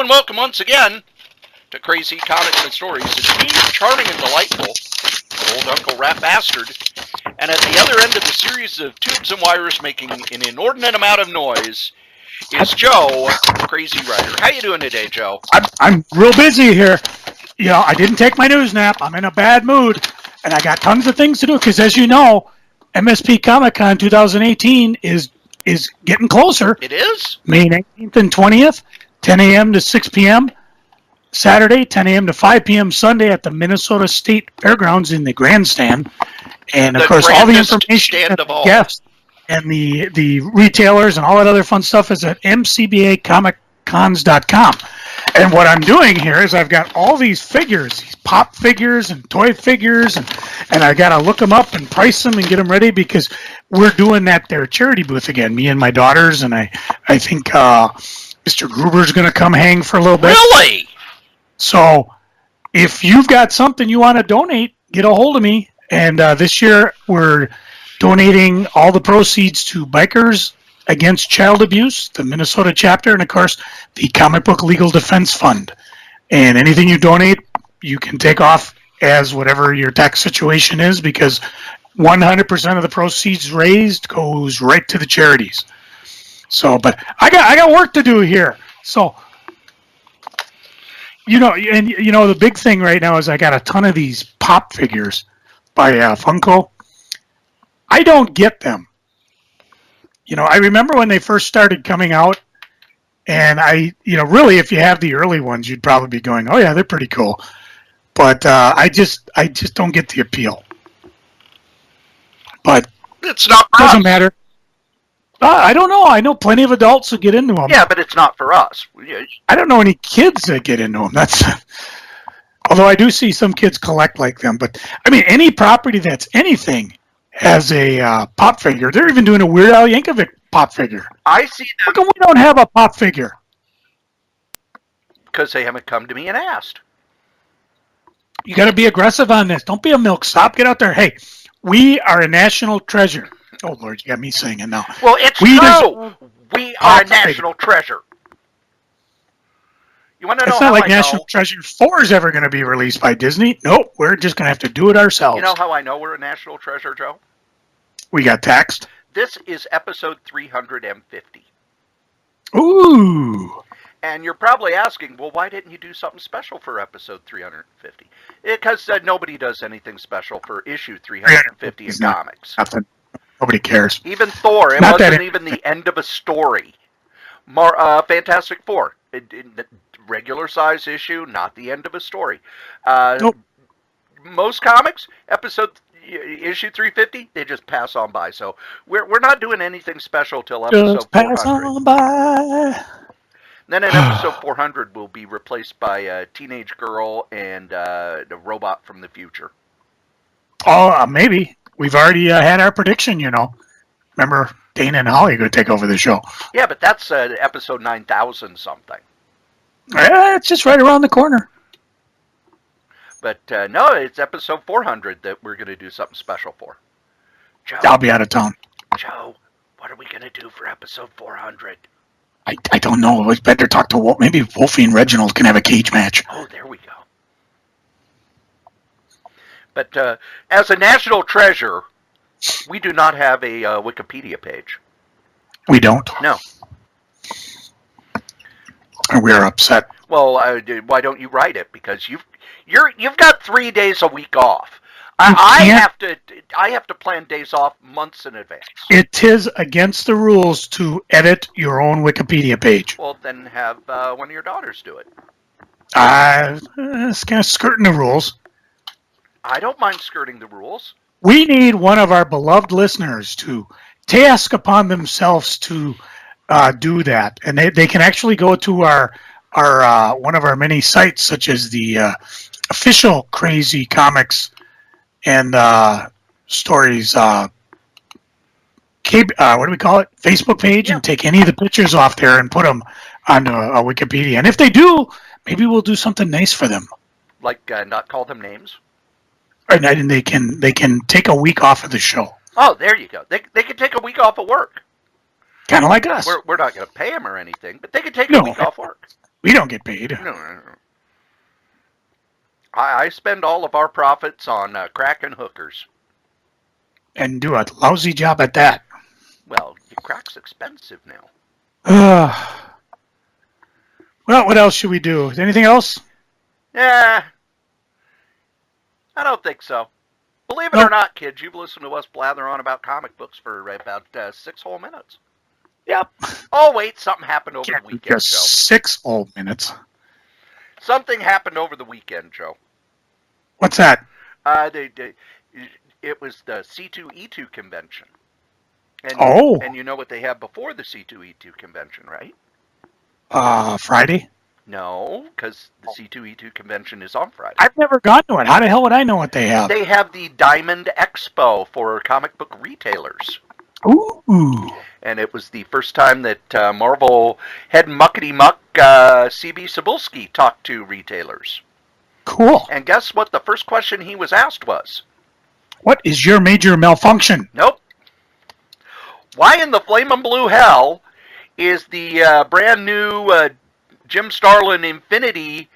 and welcome once again to Crazy Comics and Stories. It's me, charming and delightful, old Uncle Rat Bastard, and at the other end of the series of tubes and wires making an inordinate amount of noise is Joe, Crazy Writer. How you doing today, Joe? I'm real busy here. You know, I didn't take my news nap. I'm in a bad mood, and I got tons of things to do because, as you know, MSP Comic Con 2018 is getting closer. It is? May 19th and 20th, 10 a.m. to 6 p.m. Saturday, 10 a.m. to 5 p.m. Sunday at the Minnesota State Fairgrounds in the grandstand. And, of course, all the information and the guests and the retailers and all that other fun stuff is at mcbacomiccons.com. And what I'm doing here is I've got all these figures, these pop figures and toy figures, and I got to look them up and price them and get them ready because we're doing that there charity booth again, me and my daughters, and I think Mr. Gruber's going to come hang for a little bit. Really? So if you've got something you want to donate, get a hold of me. And this year we're donating all the proceeds to Bikers Against Child Abuse, the Minnesota chapter, and of course the Comic Book Legal Defense Fund. And anything you donate, you can take off as whatever your tax situation is, because 100% of the proceeds raised goes right to the charities. So, but I got work to do here. So, the big thing right now is I got a ton of these pop figures by Funko. I don't get them. I remember when they first started coming out, and really, if you have the early ones, you'd probably be going, "Oh yeah, they're pretty cool." But I just don't get the appeal. But it's not. Doesn't matter. I don't know. I know plenty of adults who get into them. Yeah, but it's not for us. I don't know any kids that get into them. Although I do see some kids collect like them. But I mean, any property that's anything has a pop figure. They're even doing a Weird Al Yankovic pop figure. I see that. How come we don't have a pop figure? Because they haven't come to me and asked. You got to be aggressive on this. Don't be a milksop. Get out there. Hey, we are a national treasure. Oh, Lord, you got me singing now. Well, it's true. We are a national treasure. You want to know it's how not like I National know? Treasure 4 is ever going to be released by Disney. Nope, we're just going to have to do it ourselves. You know how I know we're a national treasure, Joe? We got taxed. This is episode 350. Ooh. And you're probably asking, well, why didn't you do something special for episode 350? Because nobody does anything special for issue 350 in comics. Nothing. Nobody cares. Even Thor, it wasn't even the end of a story. Fantastic Four, regular size issue, not the end of a story. Nope. Most comics, issue 350, they just pass on by. So we're not doing anything special till episode just 400. pass on by. Then in episode 400 will be replaced by a teenage girl and the robot from the future. Oh, maybe. We've already had our prediction, Remember, Dana and Holly are going to take over the show. Yeah, but that's episode 9,000 something. It's just right around the corner. But no, it's episode 400 that we're going to do something special for. Joe, I'll be out of town. Joe, what are we going to do for episode 400? I don't know. We better talk to Wolf. Maybe Wolfie and Reginald can have a cage match. Oh, there we go. But as a national treasure, we do not have a Wikipedia page. We don't? No. We're upset. Well, why don't you write it? Because you've got 3 days a week off. I have to plan days off months in advance. It is against the rules to edit your own Wikipedia page. Well, then have one of your daughters do it. It's kind of skirting the rules. I don't mind skirting the rules. We need one of our beloved listeners to task upon themselves to do that, and they can actually go to our one of our many sites, such as the official Crazy Comics and Stories. What do we call it? Facebook page, and take any of the pictures off there and put them onto Wikipedia. And if they do, maybe we'll do something nice for them. Like not call them names. And they can take a week off of the show. Oh, there you go. They can take a week off of work. Kind of like us. We're not going to pay them or anything, but they can take a week off work. We don't get paid. No. I spend all of our profits on crack and hookers. And do a lousy job at that. Well, crack's expensive now. Well, what else should we do? Anything else? Yeah, I don't think so. Believe it or not, kids, you've listened to us blather on about comic books for about 6 whole minutes. Yep. Oh, wait, something happened over the weekend, just Joe. 6 whole minutes. Something happened over the weekend, Joe. What's that? It was the C2E2 convention. And and you know what they have before the C2E2 convention, right? Friday? No, because the C2E2 convention is on Friday. I've never gone to it. How the hell would I know what they have? They have the Diamond Expo for comic book retailers. Ooh. And it was the first time that Marvel head muckety-muck C.B. Cebulski talked to retailers. Cool. And guess what the first question he was asked was? What is your major malfunction? Nope. Why in the flamin' blue hell is the brand new Jim Starlin Infinity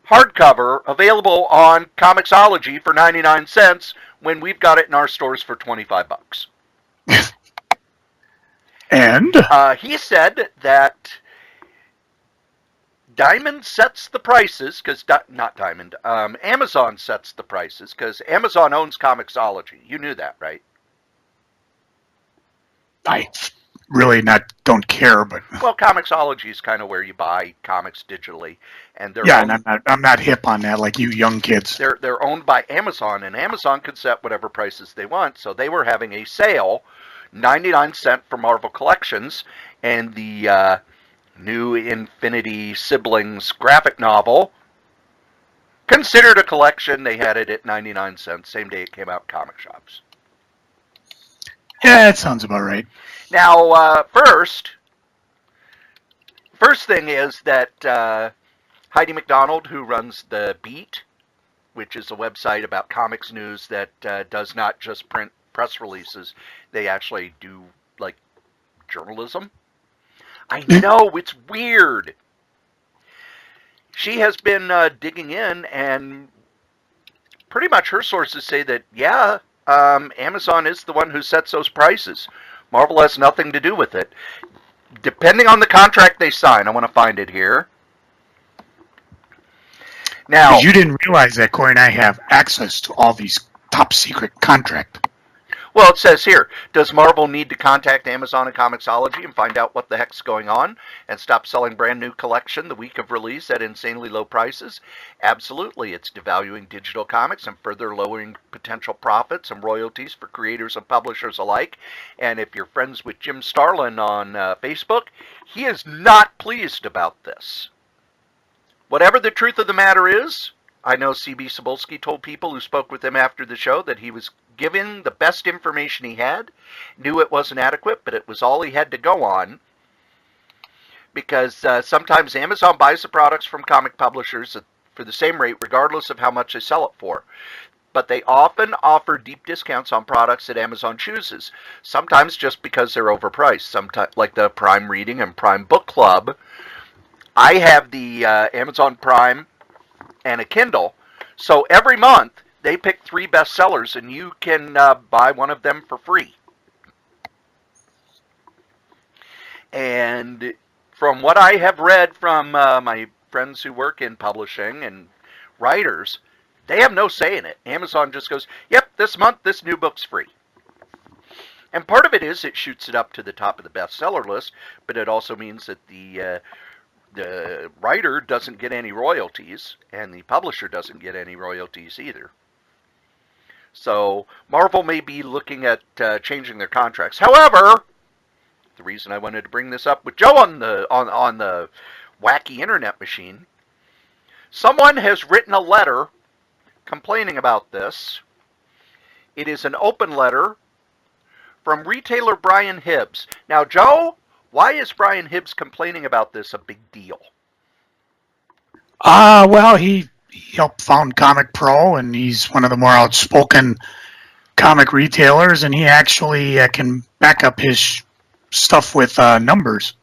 hardcover available on Comixology for 99 cents when we've got it in our stores for 25 bucks? And? He said that Diamond sets the prices, because, not Diamond, Amazon sets the prices, because Amazon owns Comixology. You knew that, right? I really don't care, but... Well, Comixology is kind of where you buy comics digitally. And they're and I'm not hip on that like you young kids. They're owned by Amazon, and Amazon can set whatever prices they want. So they were having a sale, 99 cents for Marvel Collections, and the new Infinity Siblings graphic novel, considered a collection. They had it at 99 cents, same day it came out in comic shops. Yeah, that sounds about right. Now, first thing is that Heidi McDonald, who runs The Beat, which is a website about comics news that does not just print press releases, they actually do, like, journalism. I know, it's weird. She has been digging in, and pretty much her sources say that, yeah, Amazon is the one who sets those prices. Marvel has nothing to do with it. Depending on the contract they sign, I want to find it here. Now, you didn't realize that Cory and I have access to all these top secret contracts. Well, it says here, does Marvel need to contact Amazon and Comixology and find out what the heck's going on and stop selling brand new collection the week of release at insanely low prices? Absolutely. It's devaluing digital comics and further lowering potential profits and royalties for creators and publishers alike. And if you're friends with Jim Starlin on Facebook, he is not pleased about this. Whatever the truth of the matter is, I know C.B. Cebulski told people who spoke with him after the show that he was given the best information he had, knew it wasn't adequate, but it was all he had to go on, because sometimes Amazon buys the products from comic publishers for the same rate, regardless of how much they sell it for. But they often offer deep discounts on products that Amazon chooses, sometimes just because they're overpriced, sometimes like the Prime Reading and Prime Book Club. I have the Amazon Prime and a Kindle, so every month they pick 3 bestsellers, and you can buy one of them for free. And from what I have read from my friends who work in publishing and writers, they have no say in it. Amazon just goes, yep, this month this new book's free. And part of it is it shoots it up to the top of the bestseller list, but it also means that the writer doesn't get any royalties, and the publisher doesn't get any royalties either. So Marvel may be looking at changing their contracts. However, the reason I wanted to bring this up with Joe on the wacky internet machine, someone has written a letter complaining about this. It is an open letter from retailer Brian Hibbs. Now, Joe, why is Brian Hibbs complaining about this a big deal? Well, he helped found Comic Pro, and he's one of the more outspoken comic retailers, and he actually can back up his stuff with numbers.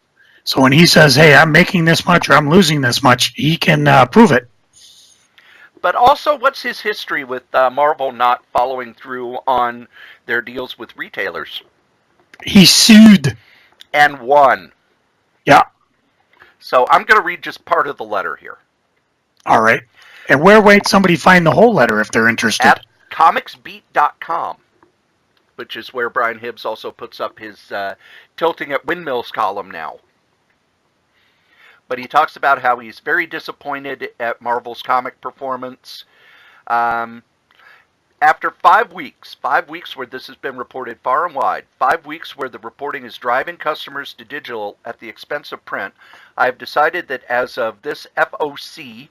So when he says, hey, I'm making this much or I'm losing this much, he can prove it. But also, what's his history with Marvel not following through on their deals with retailers? He sued. And won. Yeah. So I'm going to read just part of the letter here. All right. And where might somebody find the whole letter if they're interested? At comicsbeat.com, which is where Brian Hibbs also puts up his Tilting at Windmills column now. But he talks about how he's very disappointed at Marvel's comic performance. After 5 weeks where this has been reported far and wide, 5 weeks where the reporting is driving customers to digital at the expense of print, I have decided that as of this FOC,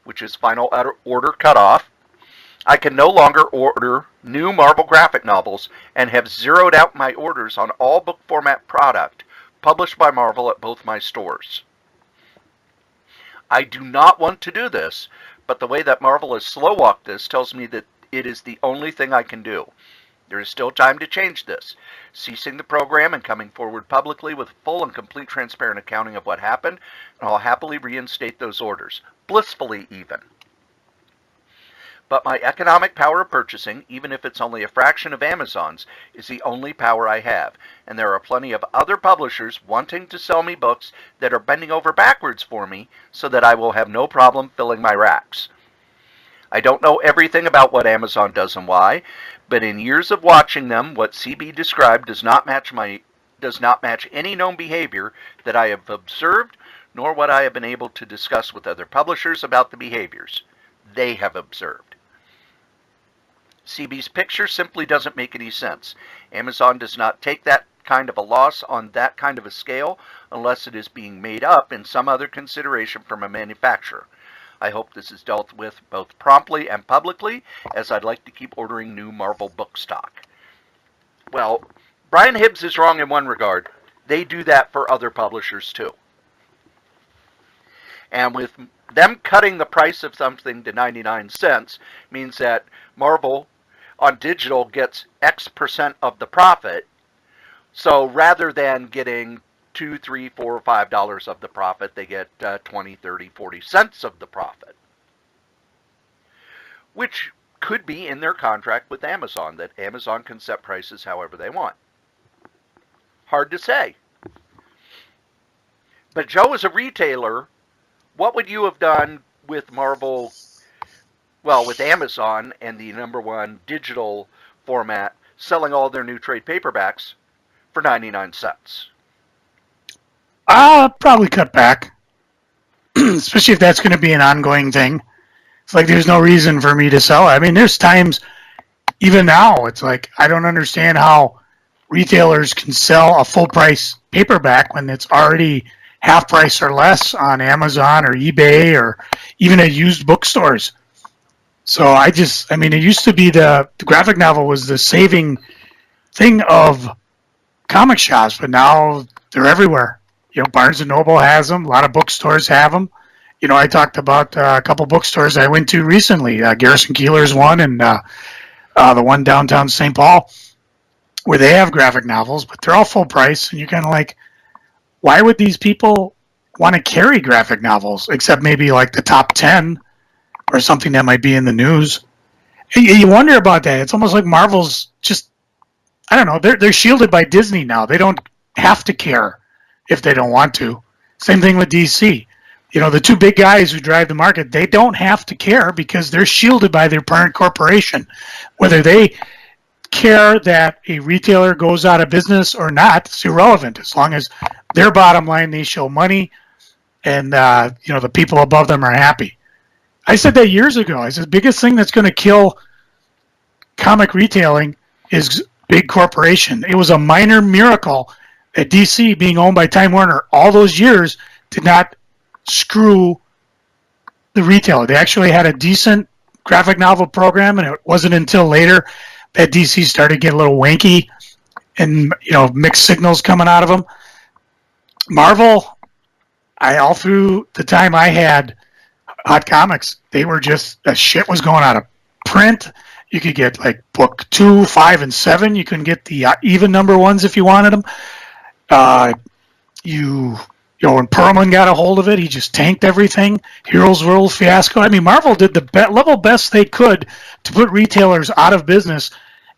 which is final order cutoff, I can no longer order new Marvel graphic novels and have zeroed out my orders on all book format product published by Marvel at both my stores. I do not want to do this, but the way that Marvel has slow-walked this tells me that it is the only thing I can do. There is still time to change this. Ceasing the program and coming forward publicly with full and complete transparent accounting of what happened, and I'll happily reinstate those orders. Blissfully even. But my economic power of purchasing, even if it's only a fraction of Amazon's, is the only power I have, and there are plenty of other publishers wanting to sell me books that are bending over backwards for me so that I will have no problem filling my racks. I don't know everything about what Amazon does and why, but in years of watching them, what CB described does not match any known behavior that I have observed, nor what I have been able to discuss with other publishers about the behaviors they have observed. CB's picture simply doesn't make any sense. Amazon does not take that kind of a loss on that kind of a scale unless it is being made up in some other consideration from a manufacturer. I hope this is dealt with both promptly and publicly, as I'd like to keep ordering new Marvel book stock. Well, Brian Hibbs is wrong in one regard. They do that for other publishers too. And with them cutting the price of something to 99 cents means that Marvel on digital gets X% of the profit. So rather than getting $2, $3, $4, or $5 of the profit, they get 20, 30, 40 cents of the profit. Which could be in their contract with Amazon, that Amazon can set prices however they want. Hard to say. But Joe, as a retailer, what would you have done with Marvel, well, with Amazon and the #1 digital format selling all their new trade paperbacks for 99 cents? Probably cut back, especially if that's going to be an ongoing thing. It's like there's no reason for me to sell. I mean, there's times, even now, it's like I don't understand how retailers can sell a full price paperback when it's already half price or less on Amazon or eBay or even at used bookstores. So it used to be the graphic novel was the saving thing of comic shops, but now they're everywhere. You know, Barnes & Noble has them. A lot of bookstores have them. You know, I talked about a couple bookstores I went to recently. Garrison Keillor's one and the one downtown St. Paul where they have graphic novels, but they're all full price. And you're kind of like, why would these people want to carry graphic novels except maybe like the top 10 or something that might be in the news? You wonder about that. It's almost like Marvel's just, I don't know, they're shielded by Disney now. They don't have to care if they don't want to. Same thing with DC. You know, the two big guys who drive the market, they don't have to care because they're shielded by their parent corporation. Whether they care that a retailer goes out of business or not, it's irrelevant. As long as their bottom line, they show money and, the people above them are happy. I said that years ago. I said the biggest thing that's going to kill comic retailing is big corporation. It was a minor miracle that DC, being owned by Time Warner all those years, did not screw the retailer. They actually had a decent graphic novel program, and it wasn't until later that DC started to get a little wanky and, mixed signals coming out of them. Marvel, all through the time I had Hot Comics, they were just, the shit was going out of print. You could get like book 2, 5, and 7. You couldn't get the even number ones if you wanted them. When Perlman got a hold of it, he just tanked everything. Heroes World fiasco. I mean, Marvel did the level best they could to put retailers out of business,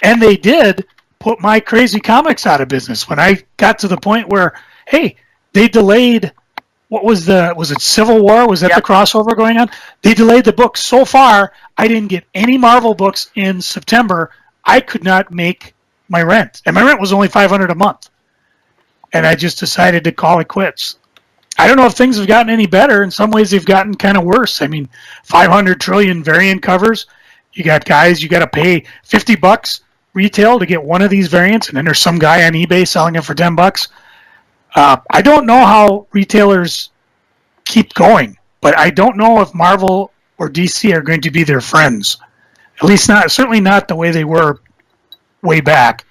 and they did put my crazy comics out of business. When I got to the point where, hey, they delayed. What was it Civil War? Was that the crossover going on? They delayed the book so far, I didn't get any Marvel books in September. I could not make my rent. And my rent was only $500 a month. And I just decided to call it quits. I don't know if things have gotten any better. In some ways, they've gotten kind of worse. I mean, 500 trillion variant covers. You got guys, you got to pay $50 retail to get one of these variants, and then there's some guy on eBay selling it for $10. I don't know how retailers keep going, but I don't know if Marvel or DC are going to be their friends. At least not, certainly not the way they were way back.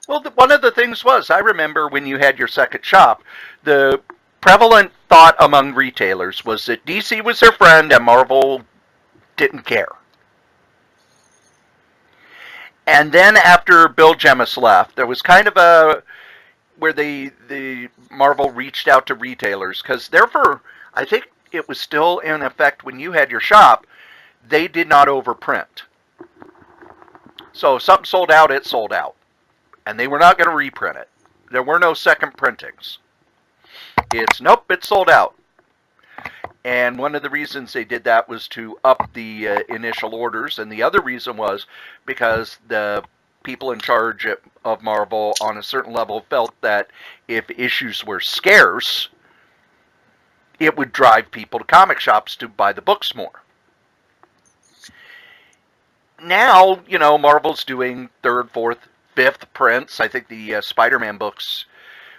Well, one of the things was, I remember when you had your second shop, the prevalent thought among retailers was that DC was their friend and Marvel didn't care. And then after Bill Jemas left, there was kind of a where the Marvel reached out to retailers, because therefore I think it was still in effect when you had your shop. They did not overprint. So if something sold out, it sold out. And they were not going to reprint it. There were no second printings. Nope, it sold out. And one of the reasons they did that was to up the initial orders. And the other reason was because the people in charge of Marvel on a certain level felt that if issues were scarce, it would drive people to comic shops to buy the books more. Now, Marvel's doing third, fourth, fifth prints. I think the Spider-Man books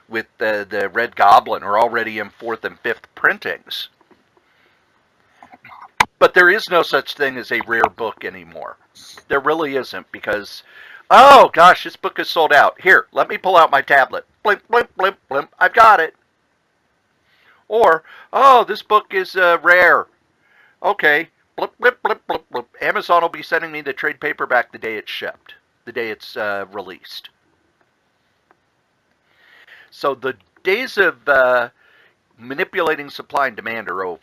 with the Red Goblin are already in fourth and fifth printings. But there is no such thing as a rare book anymore. There really isn't, because, oh gosh, this book is sold out. Here, let me pull out my tablet. Blimp, blimp, blimp, blimp, I've got it. Or, oh, this book is rare. Okay, blip, blip, blip, blip, blip. Amazon will be sending me the trade paperback the day it's shipped, the day it's released. So the days of manipulating supply and demand are over.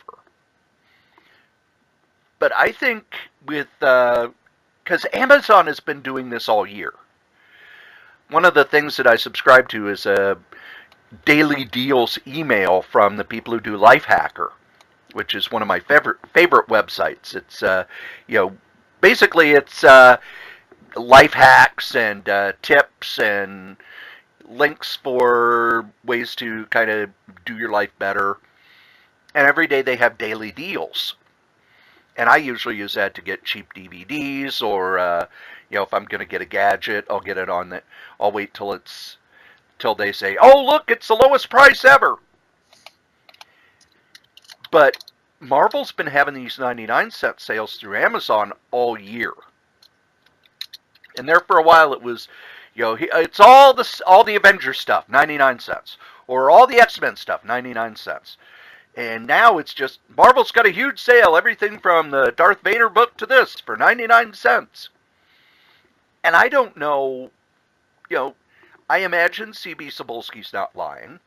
But I think because Amazon has been doing this all year. One of the things that I subscribe to is a daily deals email from the people who do Lifehacker, which is one of my favorite websites. It's basically it's life hacks and tips and links for ways to kind of do your life better. And every day they have daily deals. And I usually use that to get cheap DVDs, or if I'm going to get a gadget, I'll get it on I'll wait till they say, "Oh, look, it's the lowest price ever." But Marvel's been having these 99-cent sales through Amazon all year. And there for a while it was, it's all the Avengers stuff, 99 cents, or all the X-Men stuff, 99 cents. And now it's just, Marvel's got a huge sale, everything from the Darth Vader book to this, for 99 cents. And I don't know, I imagine C.B. Cebulski's not lying.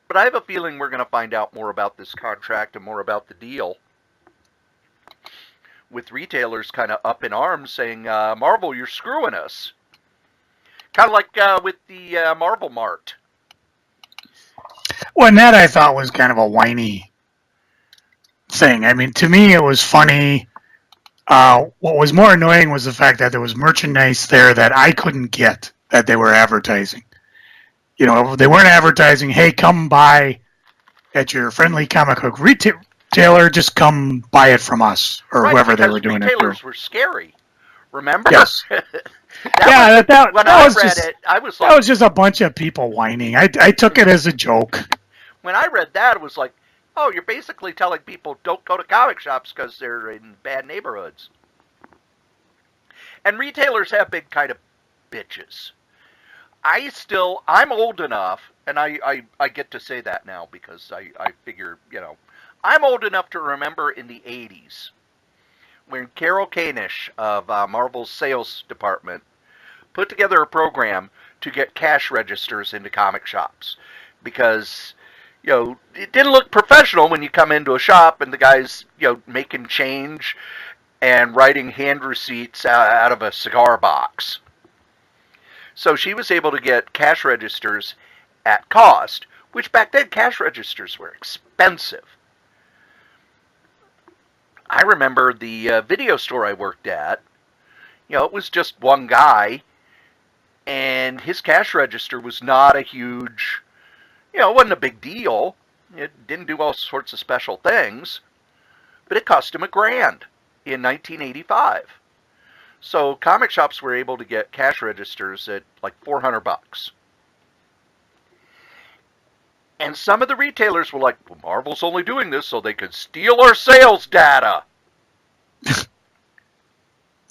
But I have a feeling we're going to find out more about this contract and more about the deal, with retailers kind of up in arms saying, Marvel, you're screwing us. Kind of like with the Marvel Mart. Well, and that I thought was kind of a whiny thing. I mean, to me, it was funny. What was more annoying was the fact that there was merchandise there that I couldn't get, that they were advertising. They weren't advertising, hey, come buy at your friendly comic book retailer, just come buy it from us, or whoever they were doing it to. Retailers were scary. Remember? Yes. When I read it, I was like, that was just a bunch of people whining. I took it as a joke. When I read that, it was like, oh, you're basically telling people don't go to comic shops because they're in bad neighborhoods. And retailers have been kind of bitches. I'm old enough, and I get to say that now because I figure, I'm old enough to remember in the 80s when Carol Kanish of Marvel's sales department put together a program to get cash registers into comic shops. because, it didn't look professional when you come into a shop and the guy's, making change and writing hand receipts out of a cigar box. So she was able to get cash registers at cost, which back then cash registers were expensive. I remember the video store I worked at, it was just one guy, and his cash register was not a huge, it wasn't a big deal. It didn't do all sorts of special things, but it cost him $1,000 in 1985. So comic shops were able to get cash registers at like $400. And some of the retailers were like, well, Marvel's only doing this so they could steal our sales data.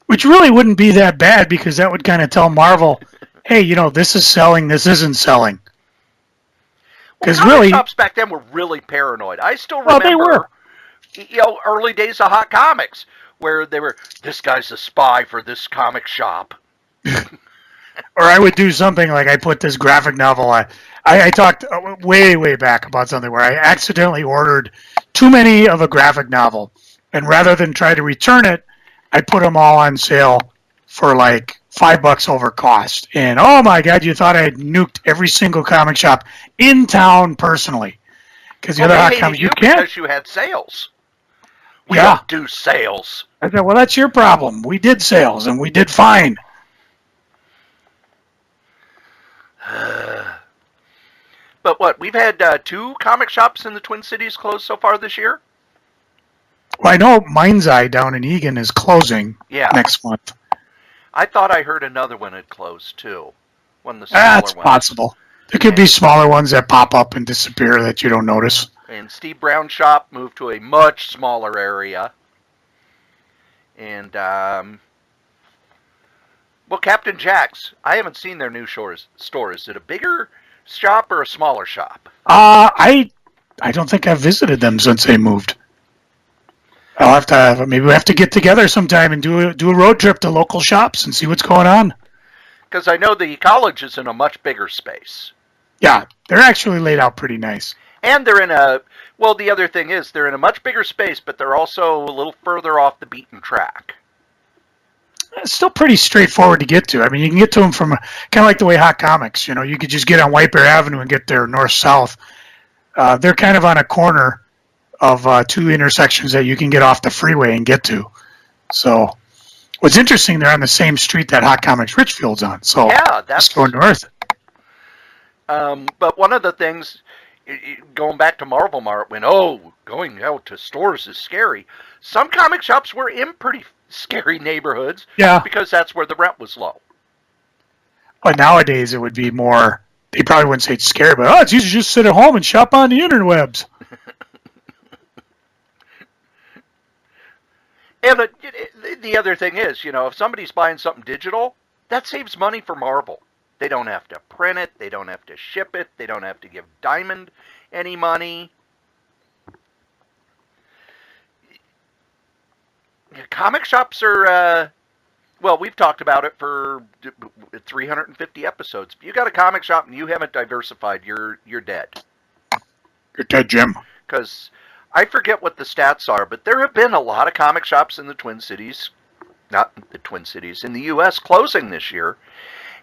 Which really wouldn't be that bad, because that would kind of tell Marvel, hey, this is selling, this isn't selling. Because comic shops back then were really paranoid. I still remember, they were. Early days of Hot Comics, where they were, this guy's a spy for this comic shop. Or I would do something like, I put this graphic novel, I talked way back about something where I accidentally ordered too many of a graphic novel, and rather than try to return it, I put them all on sale for like $5 over cost. And oh my God, you thought I had nuked every single comic shop in town personally. Because the other hot comics, you can't. Because you had sales. We don't do sales. I said, well, that's your problem. We did sales, and we did fine. But what, we've had 2 comic shops in the Twin Cities closed so far this year? Well, I know Mind's Eye down in Egan is closing next month. I thought I heard another one had closed too. One of the smaller That's ones. possible. There could be smaller ones that pop up and disappear that you don't notice. And Steve Brown's shop moved to a much smaller area. And, well, Captain Jack's, I haven't seen their new store. Is it a bigger shop or a smaller shop? I don't think I've visited them since they moved. I'll have to, maybe we have to get together sometime and do a road trip to local shops and see what's going on. Because I know the college is in a much bigger space. Yeah, they're actually laid out pretty nice. And they're in the other thing is, they're in a much bigger space, but they're also a little further off the beaten track. It's still pretty straightforward to get to. I mean, you can get to them from kind of like the way Hot Comics, you could just get on White Bear Avenue and get there north-south. They're kind of on a corner of 2 intersections that you can get off the freeway and get to. So, what's interesting, they're on the same street that Hot Comics Richfield's on. So, yeah, that's just go north. But one of the things, going back to Marvel Mart, when, going out to stores is scary, some comic shops were in pretty scary neighborhoods. Yeah. Because that's where the rent was low. But nowadays, it would be more, they probably wouldn't say it's scary, but, it's easy to just sit at home and shop on the interwebs. And the other thing is, if somebody's buying something digital, that saves money for Marvel. They don't have to print it. They don't have to ship it. They don't have to give Diamond any money. Comic shops are, we've talked about it for 350 episodes. If you got a comic shop and you haven't diversified, you're dead. You're dead, Jim. Because I forget what the stats are, but there have been a lot of comic shops in the Twin Cities, not the Twin Cities, in the U.S. closing this year.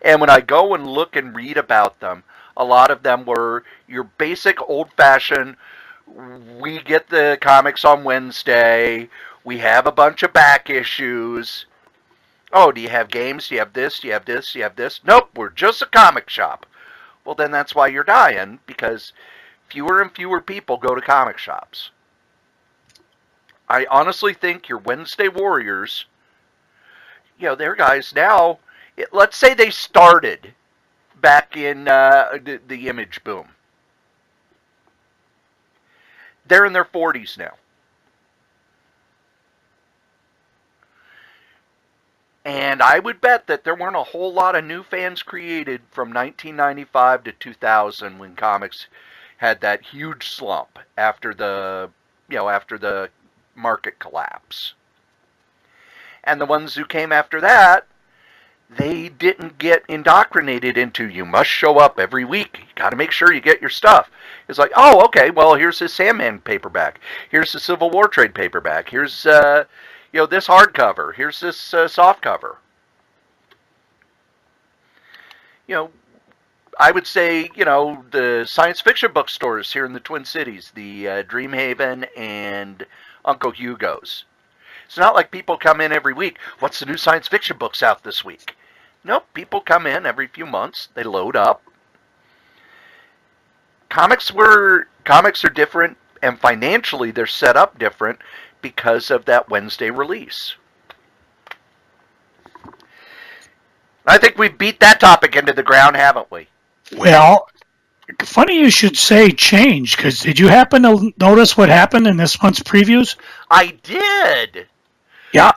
And when I go and look and read about them, a lot of them were your basic old-fashioned, we get the comics on Wednesday, we have a bunch of back issues. Oh, do you have games? Do you have this? Do you have this? Do you have this? Nope, we're just a comic shop. Well, then that's why you're dying, because fewer and fewer people go to comic shops. I honestly think your Wednesday Warriors, they're guys now, let's say they started back in the Image boom. They're in their 40s now. And I would bet that there weren't a whole lot of new fans created from 1995 to 2000 when comics had that huge slump after the market collapse. And the ones who came after that, they didn't get indoctrinated into you must show up every week. You got to make sure you get your stuff. It's like, oh, okay, well, here's this Sandman paperback. Here's the Civil War trade paperback. Here's this hardcover. Here's this soft cover. I would say, the science fiction bookstores here in the Twin Cities, the Dreamhaven and Uncle Hugo's. It's not like people come in every week. What's the new science fiction books out this week? Nope, people come in every few months. They load up. Comics are different, and financially they're set up different because of that Wednesday release. I think we beat that topic into the ground, haven't we? Well, funny you should say change, because did you happen to notice what happened in this month's previews? I did. Yeah.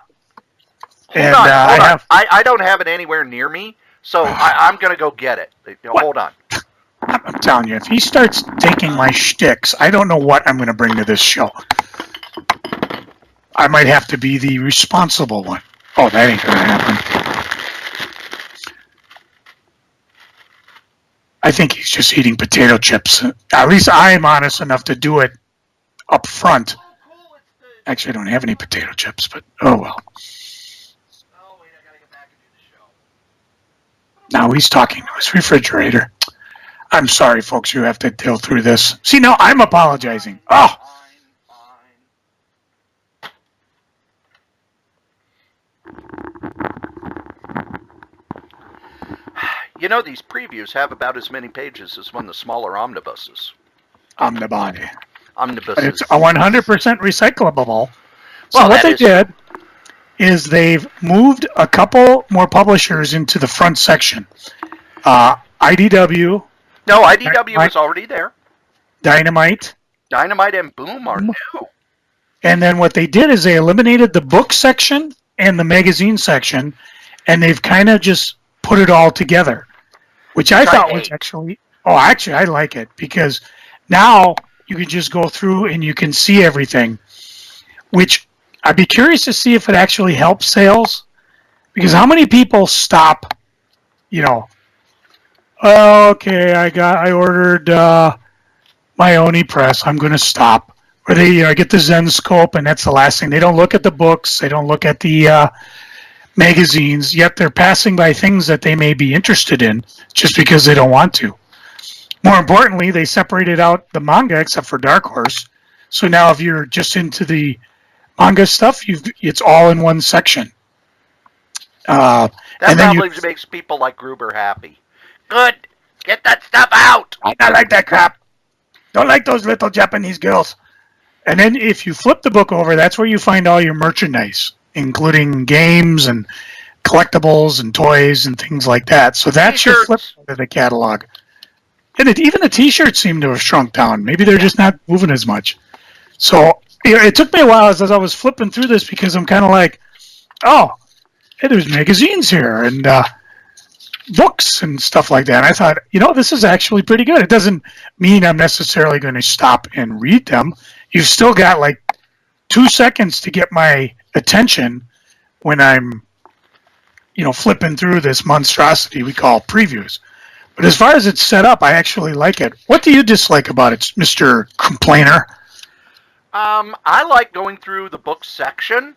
Hold on. I don't have it anywhere near me, so I'm going to go get it. Hold on. I'm telling you, if he starts taking my shticks, I don't know what I'm going to bring to this show. I might have to be the responsible one. Oh, that ain't going to happen. I think he's just eating potato chips. At least I'm honest enough to do it up front. Actually, I don't have any potato chips, but oh well. Oh, wait, I gotta get back into the show. Now he's talking to his refrigerator. I'm sorry, folks, you have to deal through this. See, now I'm apologizing. Oh! These previews have about as many pages as one of the smaller omnibuses. Omnibuses. Omnibuses. But it's a 100% recyclable. So what they did is they've moved a couple more publishers into the front section. IDW. No, IDW is already there. Dynamite. Dynamite and Boom are new. And then what they did is they eliminated the book section and the magazine section, and they've kind of just put it all together, which I thought was actually I like it, because now you can just go through and you can see everything, which I'd be curious to see if it actually helps sales, because how many people stop, okay, I ordered my Oni press, I'm going to stop. Or they get the Zen Scope, and that's the last thing. They don't look at the books. They don't look at the magazines, yet they're passing by things that they may be interested in just because they don't want to. More importantly, they separated out the manga except for Dark Horse. So now if you're just into the manga stuff, it's all in one section. That probably makes people like Gruber happy. Good. Get that stuff out. I don't like that crap. Don't like those little Japanese girls. And then if you flip the book over, that's where you find all your merchandise, including games and collectibles and toys and things like that. So that's your flip to the catalog. And even the T-shirts seem to have shrunk down. Maybe they're just not moving as much. So it took me a while as I was flipping through this, because I'm kind of like, oh, hey, there's magazines here and books and stuff like that. And I thought, this is actually pretty good. It doesn't mean I'm necessarily going to stop and read them. You've still got like 2 seconds to get my attention when I'm, flipping through this monstrosity we call previews. But as far as it's set up, I actually like it. What do you dislike about it, Mr. Complainer? I like going through the book section,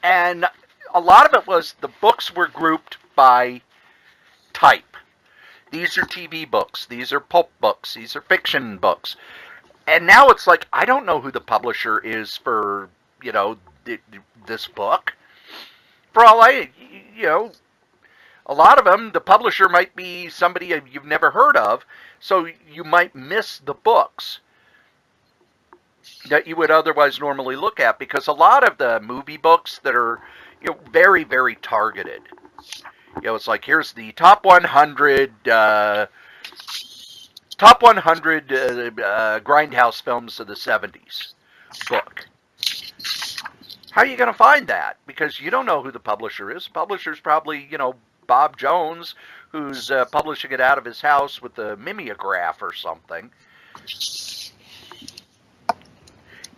and a lot of it was the books were grouped by type. These are TV books. These are pulp books. These are fiction books. And now it's like, I don't know who the publisher is for, this book. For all a lot of them, the publisher might be somebody you've never heard of, so you might miss the books that you would otherwise normally look at, because a lot of the movie books that are, very, very targeted. It's like, here's the top 100 Grindhouse films of the 70s book. How are you going to find that? Because you don't know who the publisher is. The publisher's probably, Bob Jones, who's publishing it out of his house with a mimeograph or something.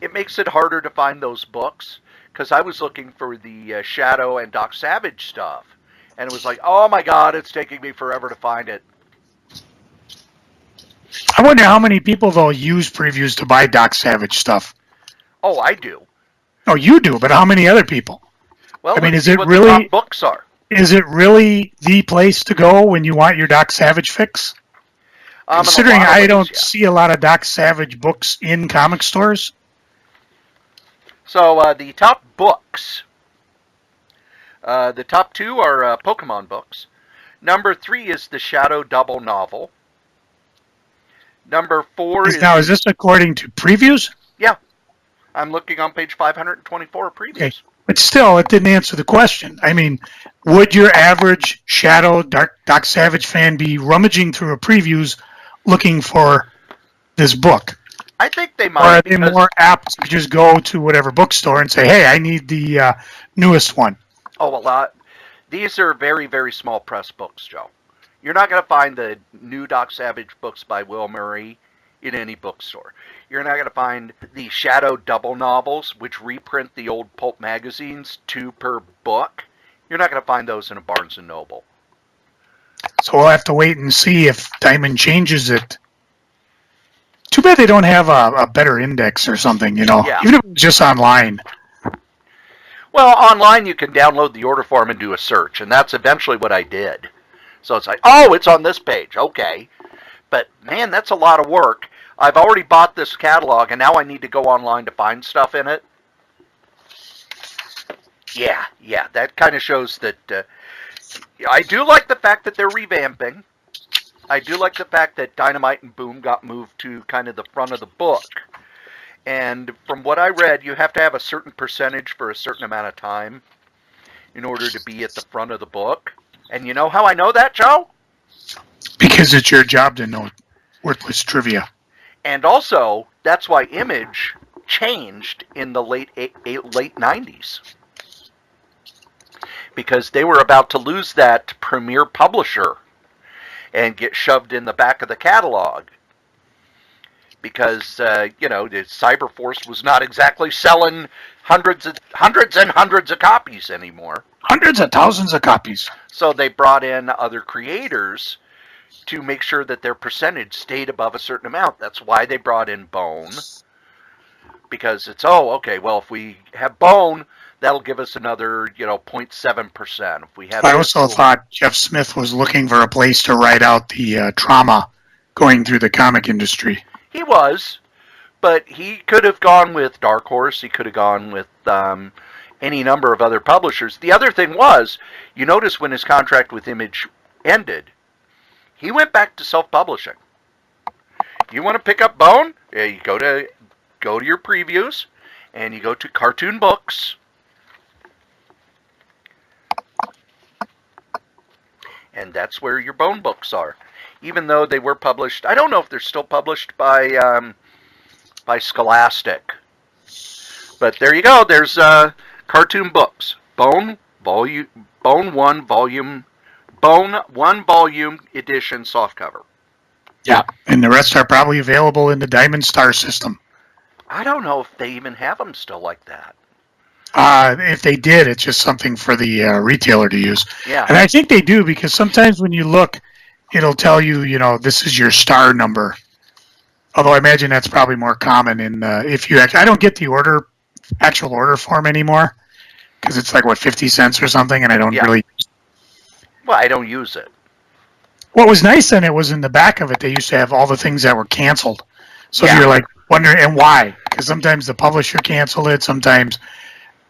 It makes it harder to find those books, because I was looking for the Shadow and Doc Savage stuff, And it was like, oh my God, it's taking me forever to find it. I wonder how many people, though, use previews to buy Doc Savage stuff. Oh, I do. Oh, you do, but how many other people? Well, I mean, let's is see it what really the top books are. Is it really the place to go when you want your Doc Savage fix? Considering I don't see a lot of Doc Savage books in comic stores. So the top books. The top 2 are Pokemon books. Number 3 is the Shadow Double novel. Number 4 is... Now, is this according to previews? Yeah. I'm looking on page 524 of previews. Okay. But still, it didn't answer the question. I mean, would your average Shadow Doc Savage fan be rummaging through a previews looking for this book? I think they might. Or are they more apt to just go to whatever bookstore and say, hey, I need the newest one? Oh, a lot. These are very, very small press books, Joe. You're not going to find the new Doc Savage books by Will Murray in any bookstore. You're not going to find the Shadow Double novels, which reprint the old pulp magazines, 2 per book. You're not going to find those in a Barnes & Noble. So we'll have to wait and see if Diamond changes it. Too bad they don't have a better index or something, you know, even if it's just online. Well, online you can download the order form and do a search, and that's eventually what I did. So it's like, oh, it's on this page, okay. But, man, that's a lot of work. I've already bought this catalog, and now I need to go online to find stuff in it. Yeah, that kind of shows that... I do like the fact that they're revamping. I do like the fact that Dynamite and Boom got moved to kind of the front of the book. And from what I read, you have to have a certain percentage for a certain amount of time in order to be at the front of the book. And you know how I know that, Joe? Because it's your job to know worthless trivia. And also, that's why Image changed in the late 90s. Because they were about to lose that premier publisher and get shoved in the back of the catalog. Because, the Cyberforce was not exactly selling hundreds and hundreds of copies anymore. Hundreds of thousands of copies. So they brought in other creators to make sure that their percentage stayed above a certain amount. That's why they brought in Bone. Because it's, if we have Bone, that'll give us another, 0.7%. If we have, I also thought Jeff Smith was looking for a place to write out the trauma going through the comic industry. He was, but he could have gone with Dark Horse. He could have gone with any number of other publishers. The other thing was, you notice when his contract with Image ended, he went back to self-publishing. You want to pick up Bone? Yeah, you go to your previews, and you go to Cartoon Books. And that's where your Bone books are. Even though they were published, I don't know if they're still published by Scholastic. But there you go. There's Cartoon Books. Bone 1 volume edition softcover. Yeah, and the rest are probably available in the Diamond Star system. I don't know if they even have them still like that. If they did, it's just something for the retailer to use. Yeah. And I think they do, because sometimes when you look, it'll tell you, this is your star number. Although I imagine that's probably more common in if you actually, I don't get the actual order form anymore, because it's like, 50 cents or something, and I don't really. Well, I don't use it. What was nice then, it was in the back of it, they used to have all the things that were canceled. So you're like wondering, and why? Because sometimes the publisher canceled it, sometimes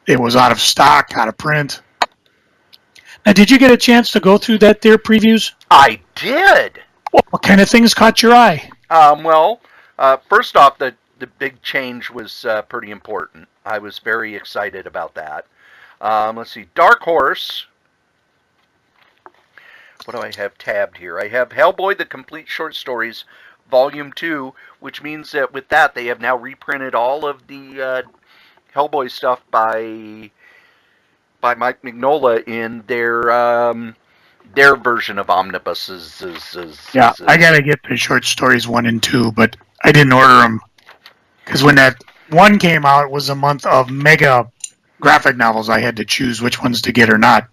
it was out of stock, out of print. Now, did you get a chance to go through their previews? I did. What kind of things caught your eye? First off, the big change was pretty important. I was very excited about that. Let's see, Dark Horse. What do I have tabbed here? I have Hellboy, the Complete Short Stories, Volume 2, which means that with that, they have now reprinted all of the Hellboy stuff by Mike Mignola in their version of omnibuses. I gotta get the short stories 1 and 2, but I didn't order them because when that 1 came out, it was a month of mega graphic novels, I had to choose which ones to get or not.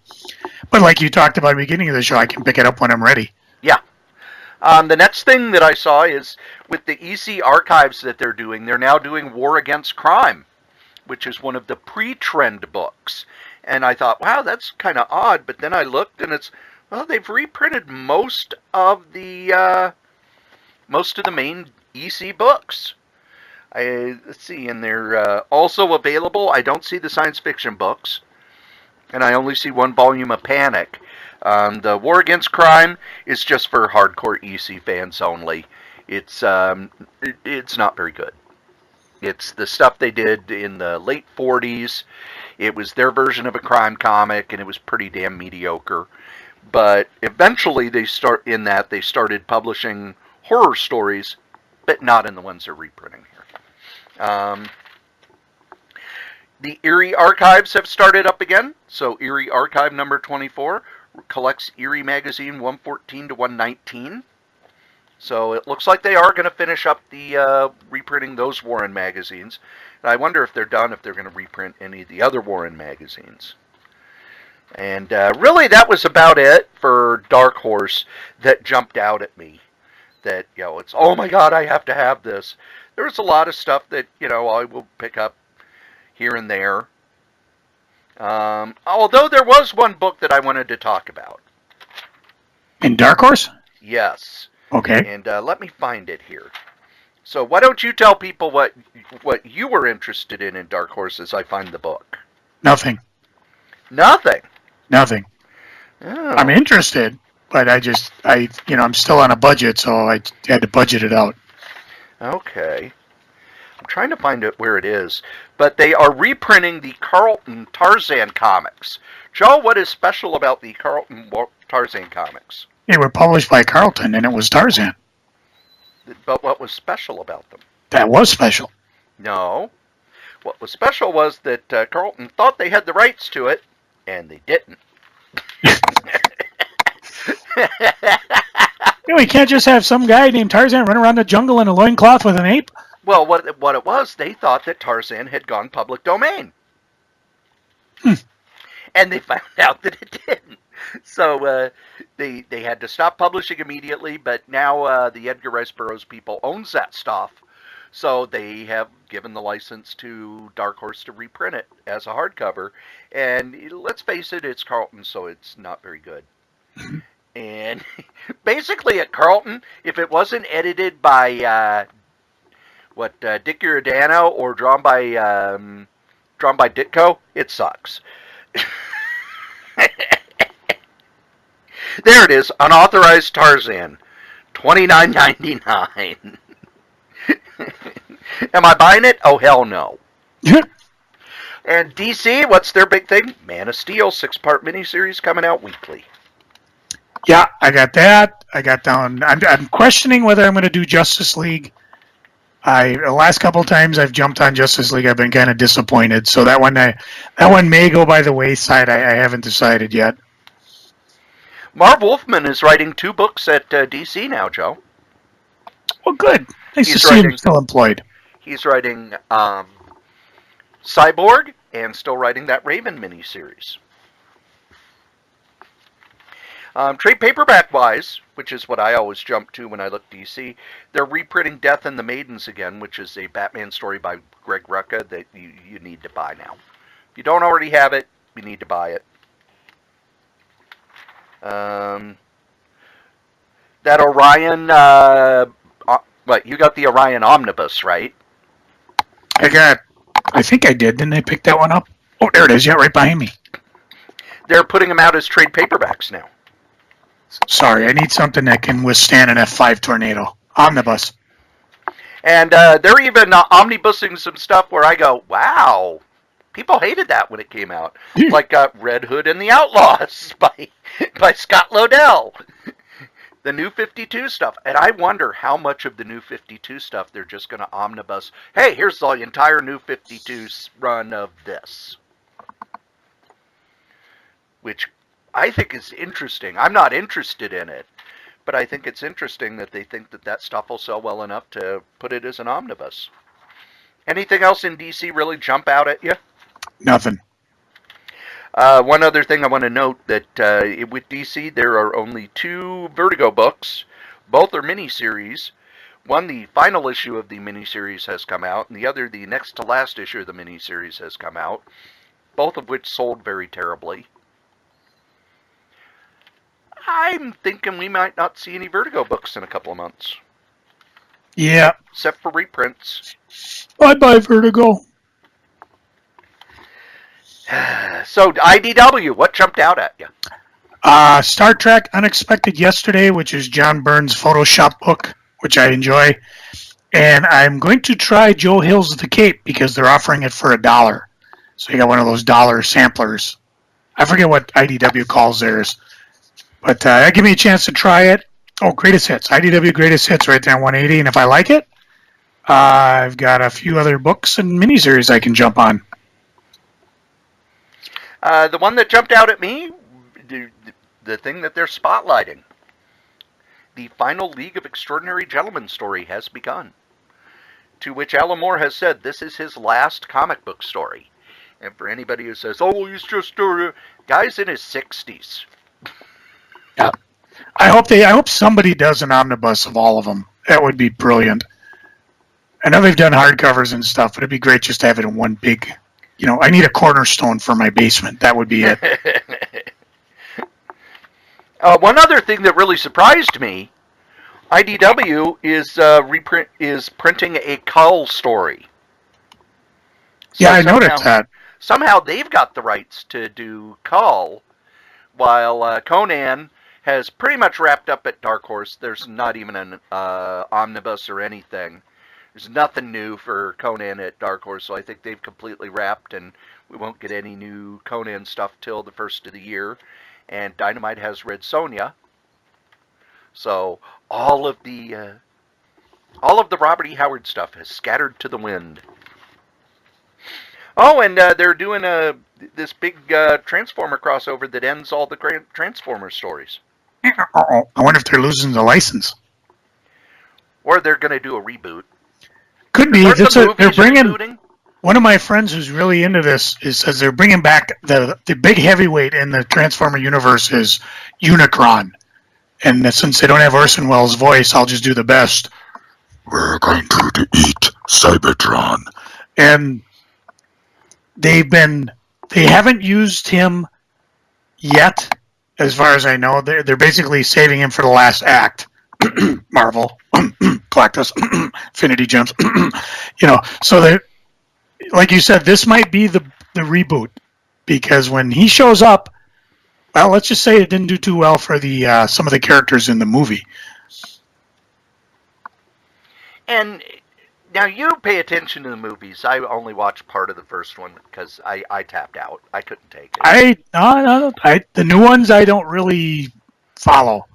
But like you talked about at the beginning of the show, I can pick it up when I'm ready. Yeah. The next thing that I saw is with the EC archives that they're now doing War Against Crime, which is one of the pre-trend books. And I thought, wow, that's kind of odd. But then I looked, and they've reprinted most of the main EC books. Let's see, and they're also available. I don't see the science fiction books, and I only see one volume of Panic. The War Against Crime is just for hardcore EC fans only. It's not very good. It's the stuff they did in the late 40s. It was their version of a crime comic, and it was pretty damn mediocre. But eventually they started publishing horror stories, but not in the ones they're reprinting here. The Eerie Archives have started up again. So Eerie Archive number 24 collects Eerie Magazine 114 to 119. So it looks like they are going to finish up the reprinting those Warren magazines. And I wonder if they're done, if they're going to reprint any of the other Warren magazines. And really that was about it for Dark Horse that jumped out at me. That, it's, oh my God, I have to have this. There's a lot of stuff that, I will pick up here and there. Although there was one book that I wanted to talk about. In Dark Horse? Yes. Okay. And let me find it here. So why don't you tell people what you were interested in Dark Horse as I find the book? Nothing. Nothing? Nothing. Oh. I'm interested, but I'm still on a budget, so I had to budget it out. Okay. I'm trying to find it where it is. But they are reprinting the Carlton Tarzan comics. Joe, what is special about the Carlton Tarzan comics? They were published by Carlton, and it was Tarzan. But what was special about them? That was special. No. What was special was that Carlton thought they had the rights to it, and they didn't. We can't just have some guy named Tarzan run around the jungle in a loincloth with an ape. Well, what it was, they thought that Tarzan had gone public domain. And they found out that it didn't. So they had to stop publishing immediately, but now the Edgar Rice Burroughs people owns that stuff. So they have given the license to Dark Horse to reprint it as a hardcover. And let's face it, it's Carlton, so it's not very good. And basically at Carlton, if it wasn't edited by Dick Giordano or drawn by Ditko, it sucks. There it is, unauthorized Tarzan, $29.99. Am I buying it? Oh, hell no. And DC, what's their big thing? Man of Steel, 6-part miniseries coming out weekly. Yeah, I got that. I'm questioning whether I'm going to do Justice League. The last couple times I've jumped on Justice League, I've been kind of disappointed. So that one may go by the wayside. I haven't decided yet. Marv Wolfman is writing 2 books at DC now, Joe. Well, good. Nice to see him still employed. He's writing Cyborg and still writing that Raven miniseries. Trade paperback-wise, which is what I always jump to when I look DC, they're reprinting Death and the Maidens again, which is a Batman story by Greg Rucka that you need to buy now. If you don't already have it, you need to buy it. That Orion, you got the Orion Omnibus, right? I think I did. Didn't I pick that one up? Oh, there it is. Yeah, right behind me. They're putting them out as trade paperbacks now. Sorry, I need something that can withstand an F5 tornado. Omnibus. And they're even omnibusing some stuff where I go, wow, people hated that when it came out. Like Red Hood and the Outlaws by Scott Lobdell. The New 52 stuff. And I wonder how much of the New 52 stuff they're just going to omnibus. Hey, here's the entire New 52 run of this. Which I think is interesting. I'm not interested in it. But I think it's interesting that they think that stuff will sell well enough to put it as an omnibus. Anything else in DC really jump out at you? Nothing. One other thing I want to note that with DC there are only 2 Vertigo books. Both are miniseries. One, the final issue of the miniseries has come out, and the other, the next to last issue of the miniseries has come out. Both of which sold very terribly. I'm thinking we might not see any Vertigo books in a couple of months. Yeah. Except for reprints. Bye-bye, Vertigo. So, IDW, what jumped out at you? Star Trek Unexpected Yesterday, which is John Byrne's Photoshop book, which I enjoy. And I'm going to try Joe Hill's The Cape because they're offering it for $1. So you got one of those dollar samplers. I forget what IDW calls theirs. But that give me a chance to try it. Oh, Greatest Hits. IDW Greatest Hits right there on 180. And if I like it, I've got a few other books and miniseries I can jump on. The one that jumped out at me, the thing that they're spotlighting. The final League of Extraordinary Gentlemen story has begun. To which Alan Moore has said this is his last comic book story. And for anybody who says, oh, he's just a guy's in his 60s. Yeah. I hope somebody does an omnibus of all of them. That would be brilliant. I know they've done hardcovers and stuff, but it'd be great just to have it in one big, I need a cornerstone for my basement. That would be it. One other thing that really surprised me, IDW is printing a Cull story. So yeah, I noticed that. Somehow they've got the rights to do Cull, while Conan has pretty much wrapped up at Dark Horse. There's not even an omnibus or anything. There's nothing new for Conan at Dark Horse, so I think they've completely wrapped, and we won't get any new Conan stuff till the first of the year. And Dynamite has Red Sonja, so all of the Robert E. Howard stuff has scattered to the wind. Oh, and they're doing this big Transformer crossover that ends all the Transformer stories. I wonder if they're losing the license. Or they're going to do a reboot. Could be. They're bringing. Rebooting? One of my friends who's really into this says they're bringing back the big heavyweight in the Transformer universe is Unicron. And since they don't have Orson Welles' voice, I'll just do the best. We're going to eat Cybertron. And they haven't used him yet, as far as I know. They're basically saving him for the last act. Marvel, Galactus, Infinity Gems, so they, like you said, this might be the reboot, because when he shows up, well, let's just say it didn't do too well for the some of the characters in the movie. And now you pay attention to the movies. I only watched part of the first one because I tapped out. I couldn't take it. The new ones I don't really follow.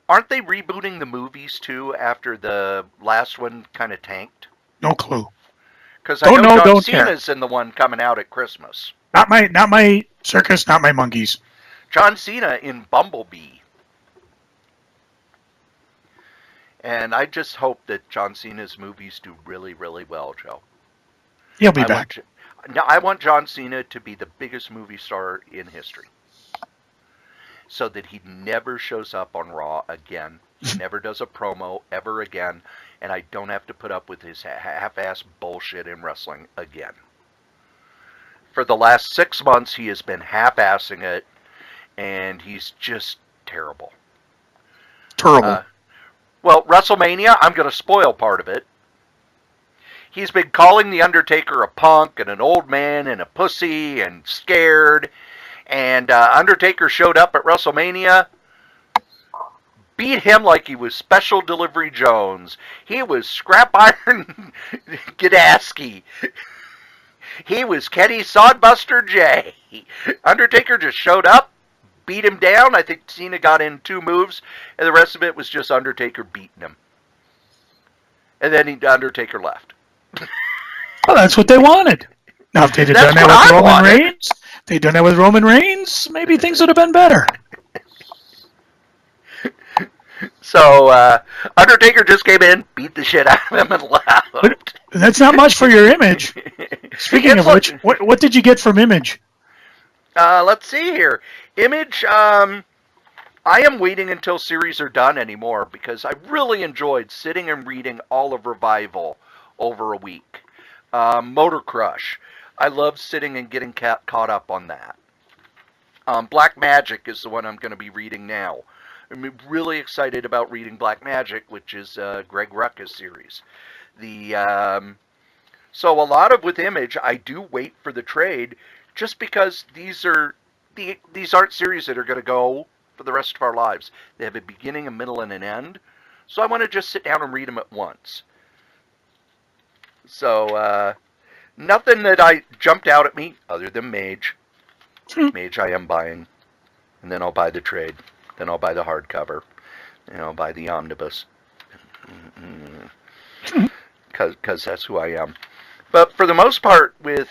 Aren't they rebooting the movies too after the last one kind of tanked? No clue. Because I know John Cena's in the one coming out at Christmas. Not my circus, not my monkeys. John Cena in Bumblebee. And I just hope that John Cena's movies do really, really well, Joe. He'll be back. I want John Cena to be the biggest movie star in history. So that he never shows up on Raw again. He never does a promo ever again. And I don't have to put up with his half-ass bullshit in wrestling again. For the last 6 months, he has been half-assing it. And he's just terrible. Terrible. Well, WrestleMania, I'm going to spoil part of it. He's been calling The Undertaker a punk and an old man and a pussy and scared. And Undertaker showed up at WrestleMania, beat him like he was Special Delivery Jones. He was Scrap Iron Gadasky. He was Kenny Sodbuster J. Undertaker just showed up, beat him down. I think Cena got in 2 moves, and the rest of it was just Undertaker beating him. And then Undertaker left. Well, that's what they wanted. Now, if they'd have done that with Roman Reigns, they'd done that with Roman Reigns, maybe things would have been better. So, Undertaker just came in, beat the shit out of him, and left. But that's not much for your image. Speaking of which, what did you get from Image? Let's see here. Image, I am waiting until series are done anymore because I really enjoyed sitting and reading all of Revival over a week. Motor Crush. I love sitting and getting caught up on that. Black Magic is the one I'm going to be reading now. I'm really excited about reading Black Magic, which is Greg Rucka's series. So a lot of with Image, I do wait for the trade, just because these aren't series that are going to go for the rest of our lives. They have a beginning, a middle, and an end. So I want to just sit down and read them at once. So nothing that I jumped out at me other than Mage. Mage I am buying, and then I'll buy the trade. Then I'll buy the hardcover, and I'll buy the omnibus, because that's who I am. But for the most part, with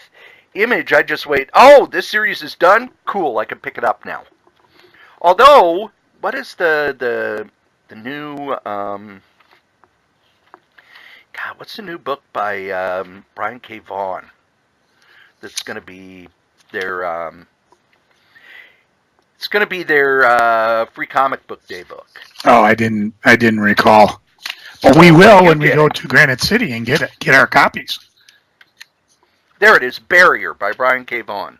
Image, I just wait. Oh, this series is done? Cool, I can pick it up now. Although, what is the new, God, what's the new book by Brian K. Vaughan that's going to be their, it's going to be their free comic book day book. Oh, I didn't recall. But we will when we go to Granite City and get our copies. There it is, Barrier by Brian K. Vaughan.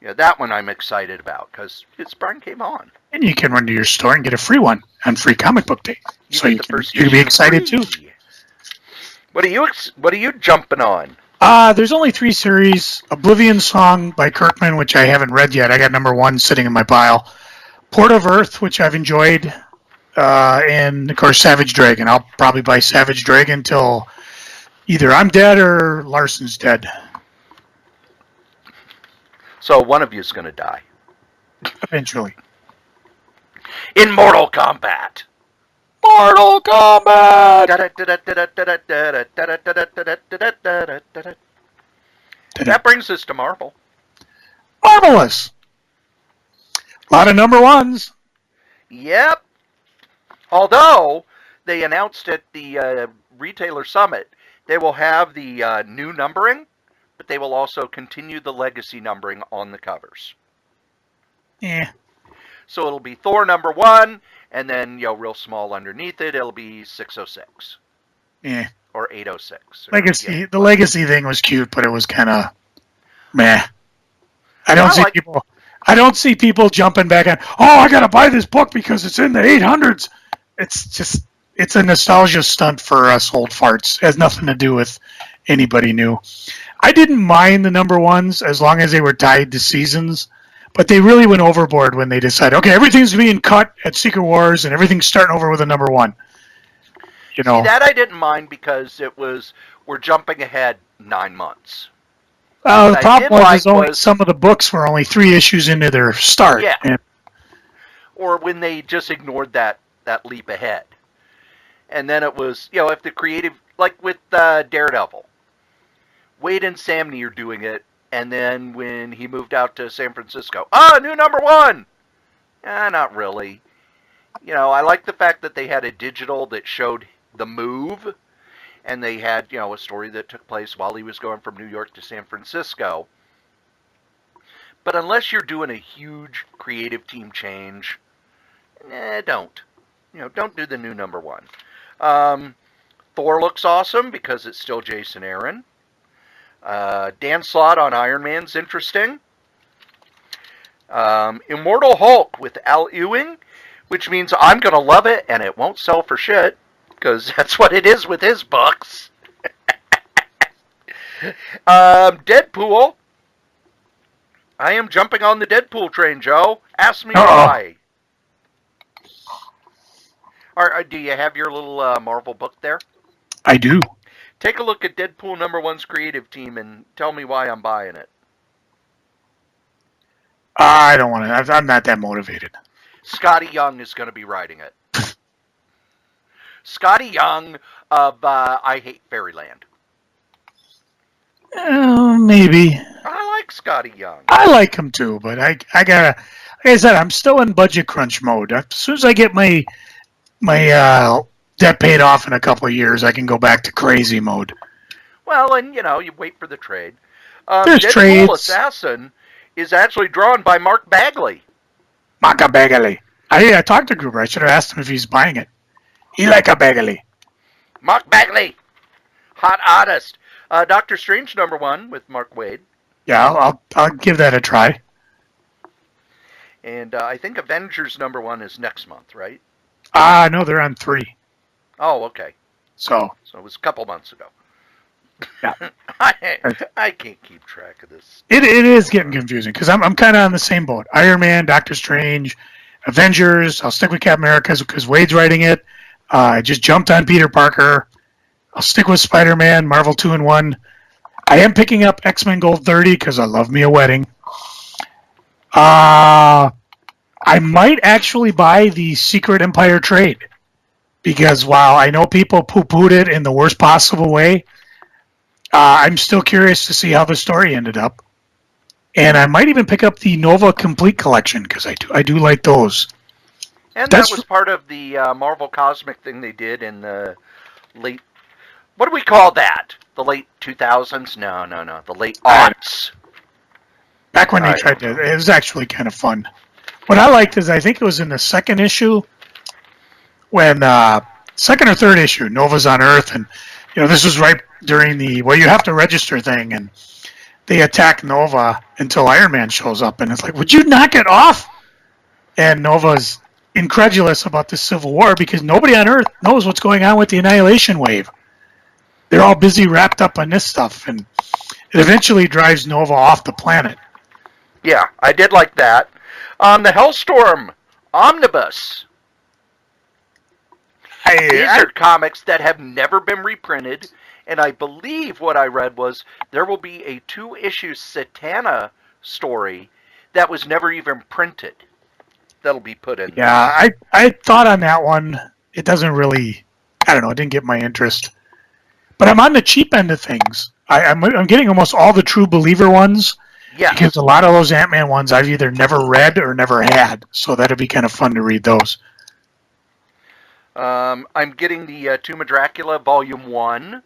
Yeah, that one I'm excited about because it's Brian K. Vaughan. And you can run to your store and get a free one on free comic book day. So you can be excited too. What are you jumping on? There's only 3 series. Oblivion Song by Kirkman, which I haven't read yet. I got number 1 sitting in my pile. Port of Earth, which I've enjoyed. And, of course, Savage Dragon. I'll probably buy Savage Dragon till either I'm dead or Larson's dead. So one of you is going to die. Eventually. In Mortal Kombat. Mortal Kombat! That brings us to Marvel. Marvelous! A lot of number 1s. Yep. Although, they announced at the Retailer Summit, they will have the new numbering, but they will also continue the legacy numbering on the covers. Yeah. So it'll be Thor number 1, and then, real small underneath it, it'll be 606. Yeah. Or 806. Legacy. Yeah. The legacy thing was cute, but it was kind of meh. I don't see people jumping back on, oh, I got to buy this book because it's in the 800s. It's a nostalgia stunt for us old farts. It has nothing to do with anybody new. I didn't mind the number 1s as long as they were tied to seasons, but they really went overboard when they decided, okay, everything's being cut at Secret Wars and everything's starting over with a number 1. See, that I didn't mind because we're jumping ahead 9 months. The problem was some of the books were only 3 issues into their start. Yeah. Or when they just ignored that leap ahead. And then it was, if the creative, like with Daredevil, Wade and Samney are doing it, and then when he moved out to San Francisco, new number 1! Not really. I like the fact that they had a digital that showed the move, and they had, a story that took place while he was going from New York to San Francisco. But unless you're doing a huge creative team change, don't. Don't do the new number 1. Thor looks awesome because it's still Jason Aaron. Dan Slott on Iron Man's interesting. Immortal Hulk with Al Ewing, which means I'm going to love it and it won't sell for shit, because that's what it is with his books. Deadpool. I am jumping on the Deadpool train, Joe. Ask me why. Do you have your little Marvel book there? I do. Take a look at Deadpool number 1's creative team and tell me why I'm buying it. I don't want to. I'm not that motivated. Scotty Young is going to be writing it. Scotty Young of I Hate Fairyland. Maybe. I like Scotty Young. I like him too, but I gotta. Like I said, I'm still in budget crunch mode. As soon as I get my debt paid off in a couple of years, I can go back to crazy mode. Well, and you wait for the trade. There's Deadpool trades. Assassin is actually drawn by Mark Bagley. Maka Bagley. I talked to Gruber. I should have asked him if he's buying it. He like a Bagley. Mark Bagley, hot artist. Doctor Strange #1 with Mark Waid. Yeah, I'll give that a try. And I think Avengers #1 is next month, right? No, they're on 3. Oh, okay. So it was a couple months ago. Yeah. I can't keep track of this. It is getting confusing because I'm kind of on the same boat. Iron Man, Doctor Strange, Avengers. I'll stick with Captain America because Wade's writing it. I just jumped on Peter Parker. I'll stick with Spider-Man, Marvel 2-in-1. I am picking up X-Men Gold 30 because I love me a wedding. I might actually buy the Secret Empire trade because while I know people poo-pooed it in the worst possible way, I'm still curious to see how the story ended up. And I might even pick up the Nova Complete Collection because I do like those. And that was part of the Marvel Cosmic thing they did in the late... What do we call that? The late 2000s? No. The late aughts. Back when they tried to... It was actually kind of fun. What I liked is I think it was in the second issue when... second or third issue, Nova's on Earth, and this was right during the you have to register thing, and they attack Nova until Iron Man shows up, and it's like, would you knock it off? And Nova's incredulous about the Civil War because nobody on Earth knows what's going on with the Annihilation Wave. They're all busy wrapped up on this stuff, and it eventually drives Nova off the planet. Yeah, I did like that. The Hellstorm Omnibus. These are comics that have never been reprinted, and I believe what I read was there will be a 2-issue Satana story that was never even printed. That'll be put in. Yeah, I thought on that one. It doesn't really, I don't know, it didn't get my interest. But I'm on the cheap end of things. I'm getting almost all the True Believer ones. Yeah. Because a lot of those Ant-Man ones I've either never read or never had. So that'd be kind of fun to read those. I'm getting the Tomb of Dracula Volume 1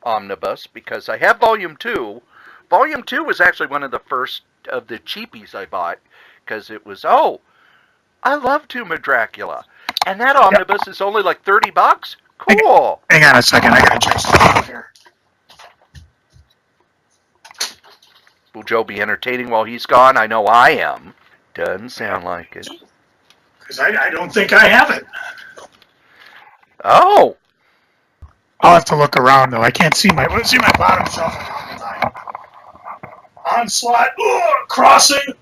Omnibus because I have Volume 2. Volume 2 was actually one of the first of the cheapies I bought because it was, I love Tomb of Dracula. And that omnibus is only like $30. Cool. Hang on a second. I got to check something here. Will Joe be entertaining while he's gone? I know I am. Doesn't sound like it. Because I don't think I have it. Oh. I'll have to look around, though. I can't see my bottom shelf. Onslaught. Crossing.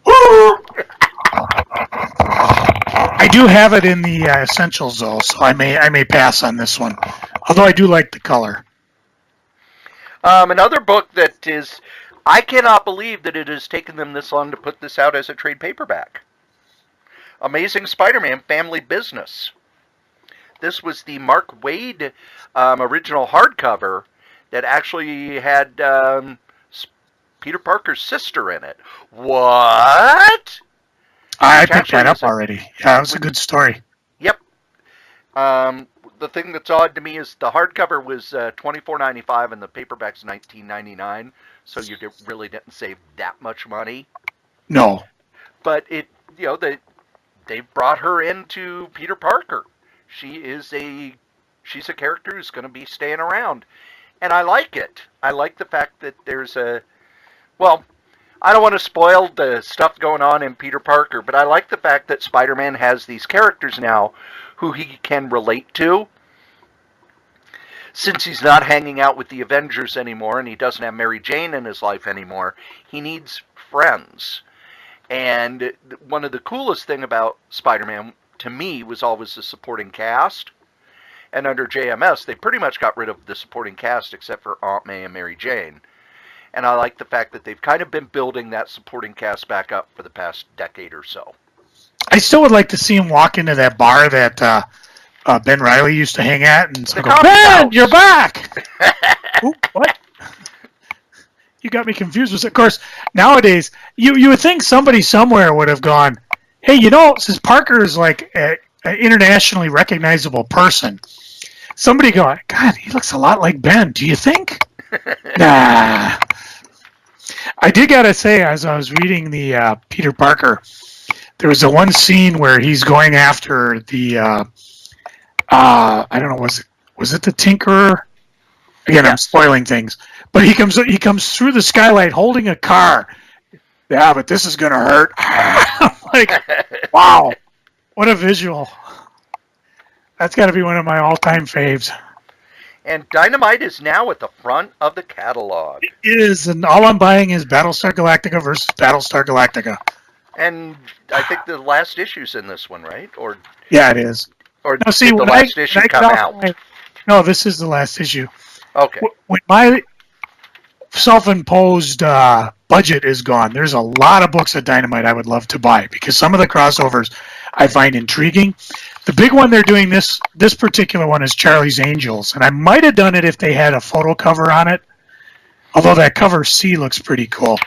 I do have it in the Essentials, though, so I may pass on this one. Although I do like the color. Another book that is... I cannot believe that it has taken them this long to put this out as a trade paperback. Amazing Spider-Man Family Business. This was the Mark Waid original hardcover that actually had Peter Parker's sister in it. What? I picked that up already. Yeah, it was a good story. Yep. The thing that's odd to me is the hardcover was $24.95 and the paperback's $19.99. So you really didn't save that much money. No. But they brought her into Peter Parker. She's a character who's going to be staying around. And I like it. I like the fact that there's I don't want to spoil the stuff going on in Peter Parker, but I like the fact that Spider-Man has these characters now who he can relate to. Since he's not hanging out with the Avengers anymore and he doesn't have Mary Jane in his life anymore, he needs friends. And one of the coolest thing about Spider-Man, to me, was always the supporting cast. And under JMS, they pretty much got rid of the supporting cast except for Aunt May and Mary Jane. And I like the fact that they've kind of been building that supporting cast back up for the past decade or so. I still would like to see him walk into that bar that Ben Reilly used to hang at and so go, Ben, you're back! Ooh, what? You got me confused. Of course, nowadays, you would think somebody somewhere would have gone, hey, since Parker is like an internationally recognizable person, somebody go, God, he looks a lot like Ben. Do you think? Nah. I did gotta say, as I was reading the Peter Parker, there was a one scene where he's going after the I don't know, was it the Tinkerer? Again, I'm Yes. spoiling things, but he comes through the skylight holding a car. Yeah, but this is gonna hurt. I'm like, wow, what a visual! That's got to be one of my all-time faves. And Dynamite is now at the front of the catalog. It is, and all I'm buying is Battlestar Galactica versus Battlestar Galactica. And I think the last issue's in this one, right? Or Yeah, it is. Now, see, did the when last issue I come get off out? no, this is the last issue. Okay. When my self-imposed budget is gone, there's a lot of books at Dynamite I would love to buy because some of the crossovers I find intriguing. The big one they're doing this particular one is Charlie's Angels, and I might have done it if they had a photo cover on it. Although that cover C looks pretty cool.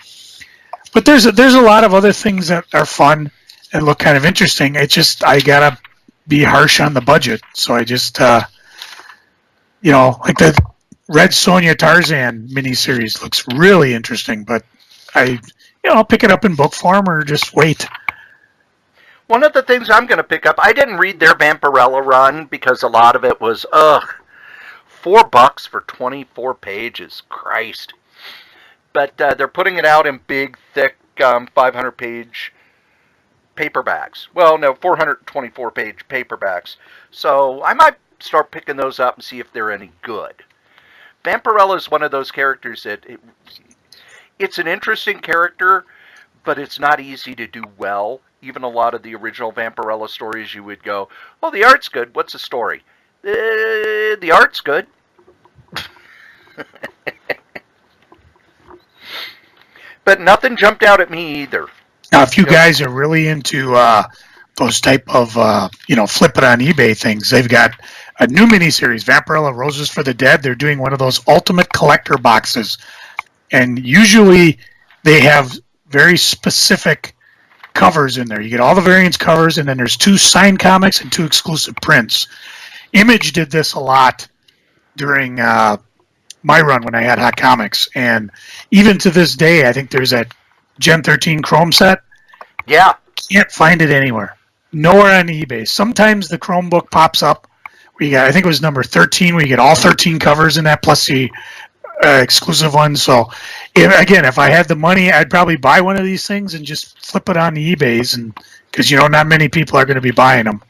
But there's a lot of other things that are fun and look kind of interesting. It's just I gotta be harsh on the budget, so I just like the Red Sonja Tarzan miniseries looks really interesting, but I'll pick it up in book form or just wait. One of the things I'm going to pick up, I didn't read their Vampirella run because a lot of it was, $4 for 24 pages. Christ. But they're putting it out in big, thick, 500-page paperbacks. Well, no, 424-page paperbacks. So I might start picking those up and see if they're any good. Vampirella is one of those characters that it's an interesting character, but it's not easy to do well. Even a lot of the original Vampirella stories, you would go, "Oh, the art's good. What's the story?" The art's good. But nothing jumped out at me either. Now, if you guys are really into those type of flip it on eBay things, they've got a new miniseries, Vampirella Roses for the Dead. They're doing one of those ultimate collector boxes, and usually they have very specific covers in there. You get all the variants covers, and then there's 2 signed comics and 2 exclusive prints. Image did this a lot during my run when I had Hot Comics, and even to this day, I think there's that Gen 13 Chrome set. Yeah. Can't find it anywhere. Nowhere on eBay. Sometimes the Chromebook pops up. We got, I think it was number 13, where you get all 13 covers in that, plus the exclusive ones. So, if I had the money, I'd probably buy one of these things and just flip it on the eBays, and because not many people are going to be buying them.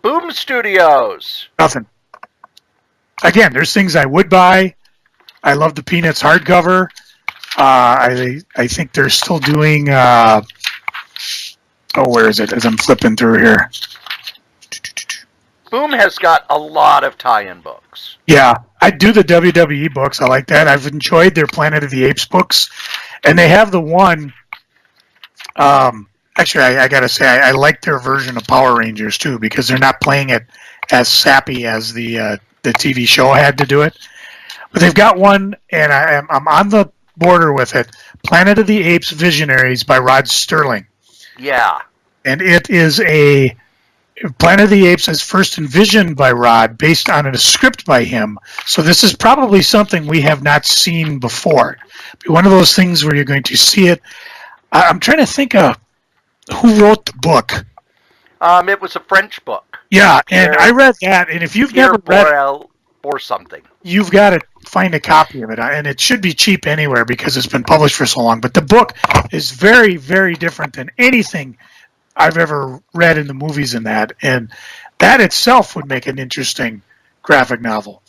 Boom Studios. Nothing. Again, there's things I would buy. I love the Peanuts hardcover. I think they're still doing. Where is it? As I'm flipping through here. Boom has got a lot of tie-in books. Yeah, I do the WWE books. I like that. I've enjoyed their Planet of the Apes books, and they have the one. Actually, I gotta say, I like their version of Power Rangers too, because they're not playing it as sappy as the TV show had to do it. But they've got one, and I'm on the border with it. Planet of the Apes Visionaries by Rod Sterling. Yeah. And it is a Planet of the Apes is first envisioned by Rod, based on a script by him. So this is probably something we have not seen before. One of those things where you're going to see it. I'm trying to think of who wrote the book. It was a French book. Yeah, and I read that. And if you've never read or something, you've got to find a copy of it, and it should be cheap anywhere because it's been published for so long. But the book is very, very different than anything I've ever read in the movies in that, and that itself would make an interesting graphic novel.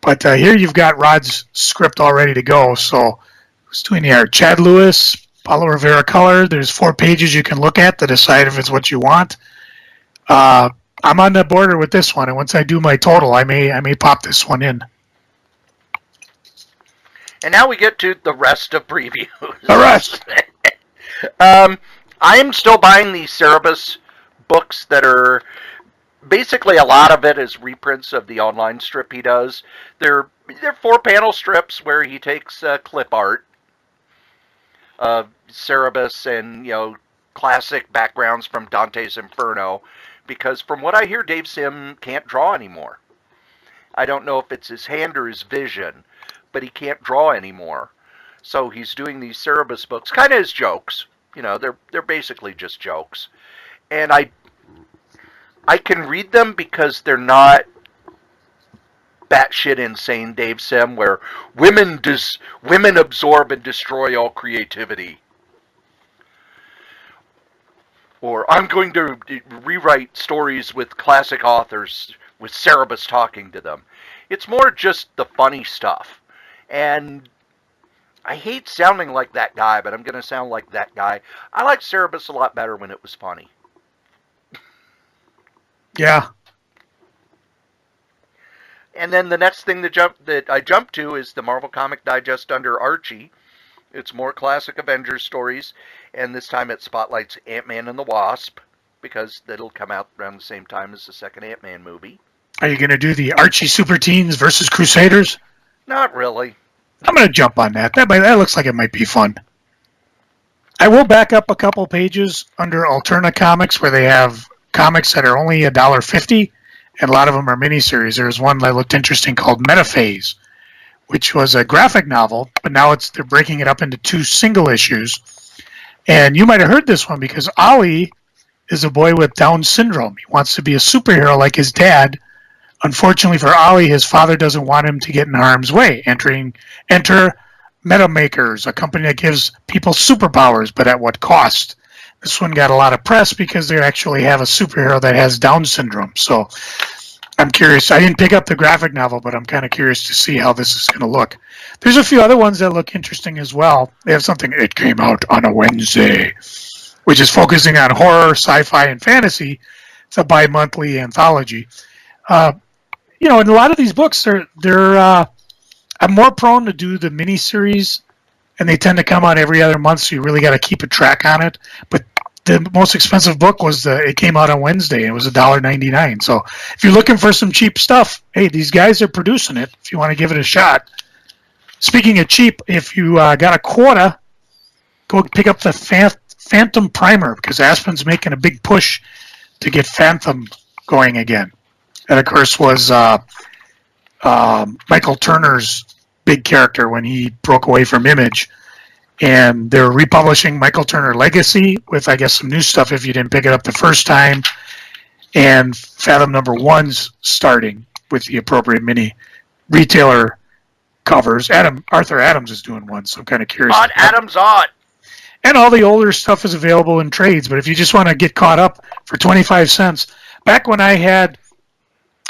But here you've got Rod's script all ready to go. So who's doing the art? Chad Lewis, Paulo Rivera color. There's 4 pages you can look at to decide if it's what you want. I'm on the border with this one, and once I do my total, I may pop this one in. And now we get to the rest of previews. The rest. I am still buying these Cerebus books that are basically, a lot of it is reprints of the online strip he does. They're 4-panel strips where he takes clip art of Cerebus and classic backgrounds from Dante's Inferno, because from what I hear, Dave Sim can't draw anymore. I don't know if it's his hand or his vision, but he can't draw anymore. So he's doing these Cerebus books, kind of as jokes. They're basically just jokes. And I can read them because they're not batshit insane Dave Sim, where women absorb and destroy all creativity. Or I'm going to rewrite stories with classic authors with Cerebus talking to them. It's more just the funny stuff. And I hate sounding like that guy, but I'm going to sound like that guy. I like Cerebus a lot better when it was funny. Yeah. And then the next thing that I jump to is the Marvel Comic Digest under Archie. It's more classic Avengers stories, and this time it spotlights Ant-Man and the Wasp, because it'll come out around the same time as the second Ant-Man movie. Are you going to do the Archie Super Teens versus Crusaders? Not really. I'm going to jump on that. That looks like it might be fun. I will back up a couple pages under Alterna Comics where they have comics that are only $1.50, and a lot of them are miniseries. There's one that looked interesting called Metaphase, which was a graphic novel, but now they're breaking it up into 2 single issues. And you might have heard this one because Ollie is a boy with Down syndrome. He wants to be a superhero like his dad. Unfortunately for Ollie, his father doesn't want him to get in harm's way. Enter Metamakers, a company that gives people superpowers, but at what cost? This one got a lot of press because they actually have a superhero that has Down syndrome. So I'm curious. I didn't pick up the graphic novel, but I'm kind of curious to see how this is going to look. There's a few other ones that look interesting as well. They have something, it came out on a Wednesday, which is focusing on horror, sci-fi, and fantasy. It's a bi-monthly anthology. In a lot of these books, I'm more prone to do the miniseries, and they tend to come out every other month, so you really got to keep a track on it. But the most expensive book it came out on Wednesday, and it was $1.99. So if you're looking for some cheap stuff, hey, these guys are producing it if you want to give it a shot. Speaking of cheap, if you got a quota, go pick up the Phantom Primer, because Aspen's making a big push to get Phantom going again. That, of course, was Michael Turner's big character when he broke away from Image. And they're republishing Michael Turner Legacy with, I guess, some new stuff if you didn't pick it up the first time. And Fathom #1's starting with the appropriate mini retailer covers. Arthur Adams is doing one, so I'm kind of curious. On Adams on. And all the older stuff is available in trades. But if you just want to get caught up for 25 cents, back when I had,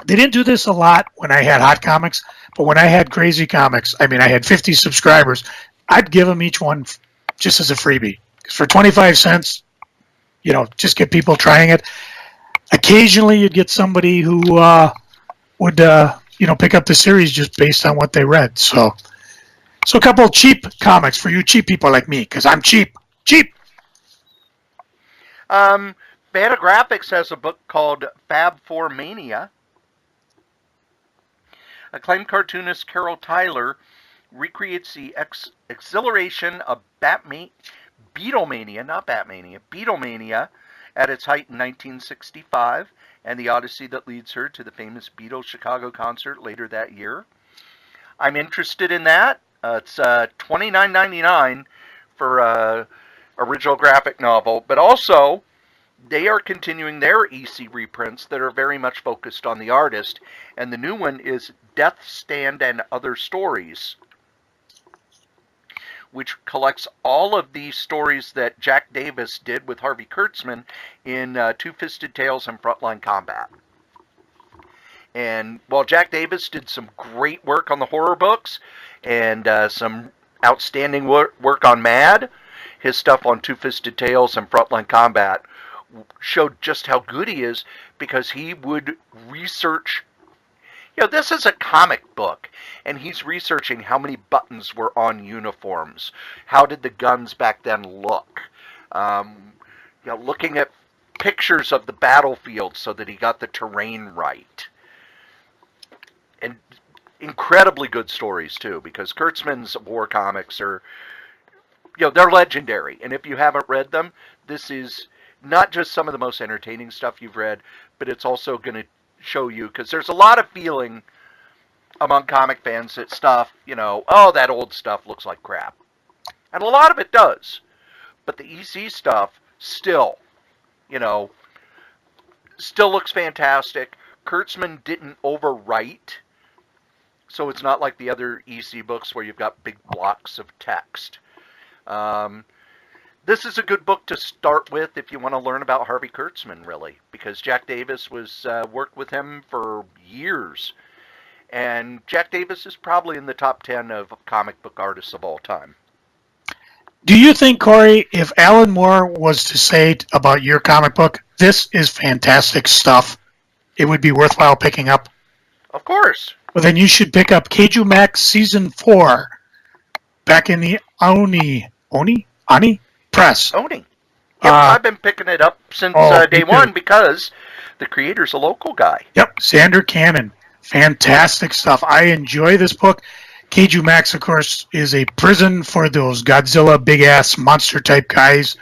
they didn't do this a lot when I had Hot Comics, but when I had Crazy Comics, I had 50 subscribers, I'd give them each one just as a freebie. For 25 cents, just get people trying it. Occasionally you'd get somebody who would, pick up the series just based on what they read. So a couple of cheap comics for you cheap people like me, because I'm cheap. Cheap! Fantagraphics has a book called Fab Four Mania. Acclaimed cartoonist Carol Tyler recreates the exhilaration of Beatlemania, not Batmania, Beatlemania at its height in 1965, and the odyssey that leads her to the famous Beatles Chicago concert later that year. I'm interested in that. It's $29.99 for original graphic novel, but also they are continuing their EC reprints that are very much focused on the artist, and the new one is Death Stand and Other Stories, which collects all of the stories that Jack Davis did with Harvey Kurtzman in Two-Fisted Tales and Frontline Combat. And while Jack Davis did some great work on the horror books and some outstanding work on Mad, his stuff on Two-Fisted Tales and Frontline Combat showed just how good he is, because he would research. This is a comic book, and he's researching how many buttons were on uniforms. How did the guns back then look? Looking at pictures of the battlefield so that he got the terrain right. And incredibly good stories, too, because Kurtzman's war comics are, they're legendary. And if you haven't read them, this is not just some of the most entertaining stuff you've read, but it's also going to show you, because there's a lot of feeling among comic fans that stuff, that old stuff looks like crap. And a lot of it does. But the EC stuff still, you know, still looks fantastic. Kurtzman didn't overwrite, so it's not like the other EC books where you've got big blocks of text. This is a good book to start with if you want to learn about Harvey Kurtzman, really, because Jack Davis was worked with him for years. And Jack Davis is probably in the top 10 of comic book artists of all time. Do you think, Cory, if Alan Moore was to say about your comic book, this is fantastic stuff, it would be worthwhile picking up? Of course. Well, then you should pick up Keiju Max Season 4 back in the Oni press. Oni. Yep, I've been picking it up since day one because the creator's a local guy. Yep, Xander Cannon. Fantastic stuff. I enjoy this book. Keiju Max, of course, is a prison for those Godzilla big-ass monster-type guys.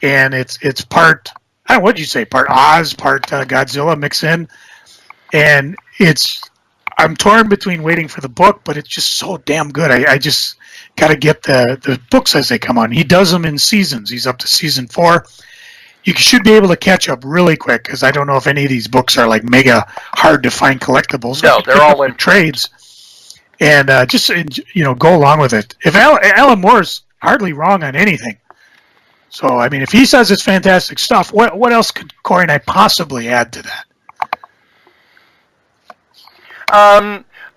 And it's part, I don't know, what'd you say, part Oz, part Godzilla mix in. And I'm torn between waiting for the book, but it's just so damn good. I just got to get the books as they come on. He does them in seasons. He's up to season 4. You should be able to catch up really quick, because I don't know if any of these books are like mega hard to find collectibles. No, they're all in trades. And just, go along with it. If Alan Moore's hardly wrong on anything. So, I mean, if he says it's fantastic stuff, what else could Cory and I possibly add to that?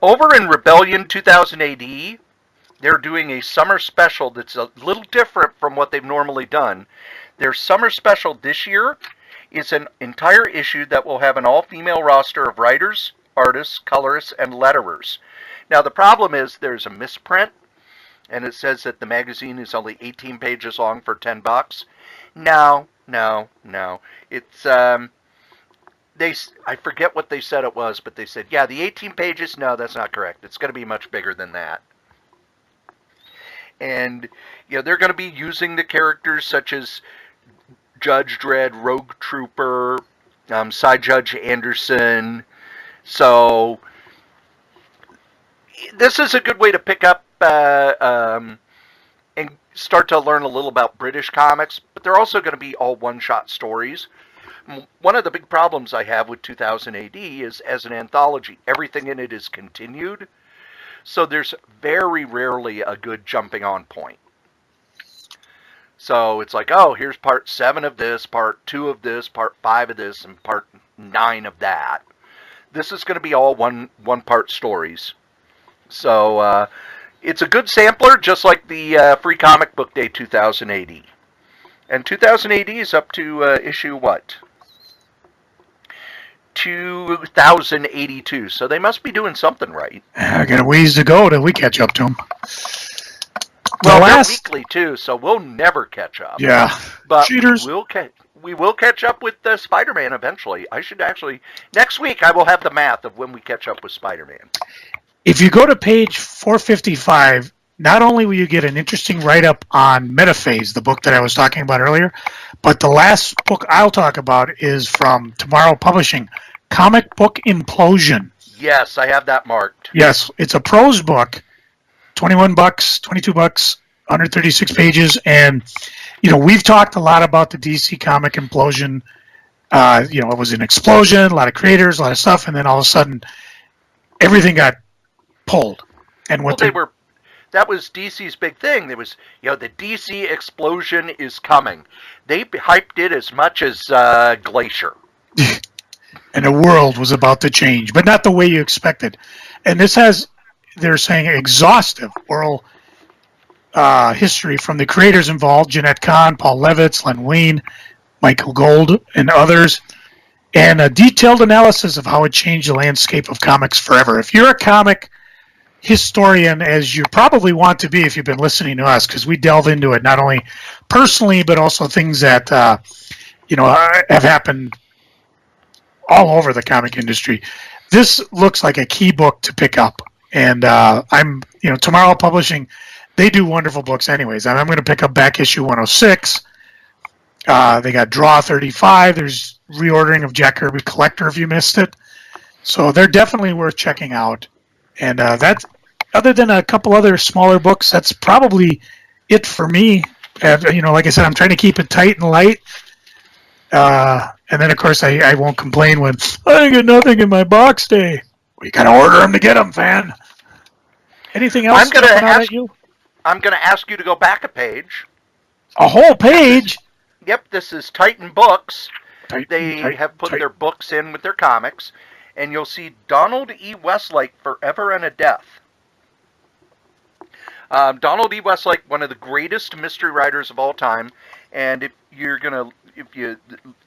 Over in Rebellion 2000 AD, they're doing a summer special that's a little different from what they've normally done. Their summer special this year is an entire issue that will have an all-female roster of writers, artists, colorists, and letterers. Now, the problem is there's a misprint, and it says that the magazine is only 18 pages long for $10. No. It's, I forget what they said it was, but they said, yeah, the 18 pages, no, that's not correct. It's going to be much bigger than that. And, they're going to be using the characters such as Judge Dredd, Rogue Trooper, Side Judge Anderson. So this is a good way to pick up and start to learn a little about British comics, but they're also going to be all one-shot stories. One of the big problems I have with 2000 AD is, as an anthology, everything in it is continued, so there's very rarely a good jumping-on point. So it's like, oh, here's part 7 of this, part 2 of this, part 5 of this, and part 9 of that. This is going to be all one-part stories. So it's a good sampler, just like the Free Comic Book Day 2000 AD. And 2000 AD is up to issue what? 2082. So they must be doing something right. I got a ways to go till we catch up to them. Well, they're weekly too, so we'll never catch up. Yeah, but cheaters. We will catch up with Spider-Man eventually. I should actually, next week I will have the math of when we catch up with Spider-Man. If you go to page 455, not only will you get an interesting write-up on Metaphase, the book that I was talking about earlier, but the last book I'll talk about is from Tomorrow Publishing, Comic Book Implosion. Yes, I have that marked. Yes, it's a prose book, $21, $22, 136 pages, and we've talked a lot about the DC comic implosion. It was an explosion, a lot of creators, a lot of stuff, and then all of a sudden, everything got pulled. And that was DC's big thing. There was, the DC explosion is coming. They hyped it as much as Glacier. And the world was about to change, but not the way you expected. And this has, they're saying, exhaustive oral history from the creators involved, Jeanette Kahn, Paul Levitz, Len Wein, Michael Gold, and others, and a detailed analysis of how it changed the landscape of comics forever. If you're a comic historian, as you probably want to be if you've been listening to us, because we delve into it not only personally, but also things that have happened all over the comic industry. This looks like a key book to pick up. And Tomorrow Publishing, they do wonderful books anyways. And I'm going to pick up back issue 106. They got Draw 35. There's reordering of Jack Kirby Collector if you missed it. So they're definitely worth checking out. And that's, other than a couple other smaller books, that's probably it for me. Like I said, I'm trying to keep it tight and light. And then, of course, I won't complain when I didn't get nothing in my box day. Well, you got to order them to get them, fan. Anything else jumping out at you? I'm going to ask you to go back a page. A whole page? Yep, this is Titan Books. They have put their books in with their comics, and you'll see Donald E. Westlake, Forever and a Death. Donald E. Westlake, one of the greatest mystery writers of all time, and if you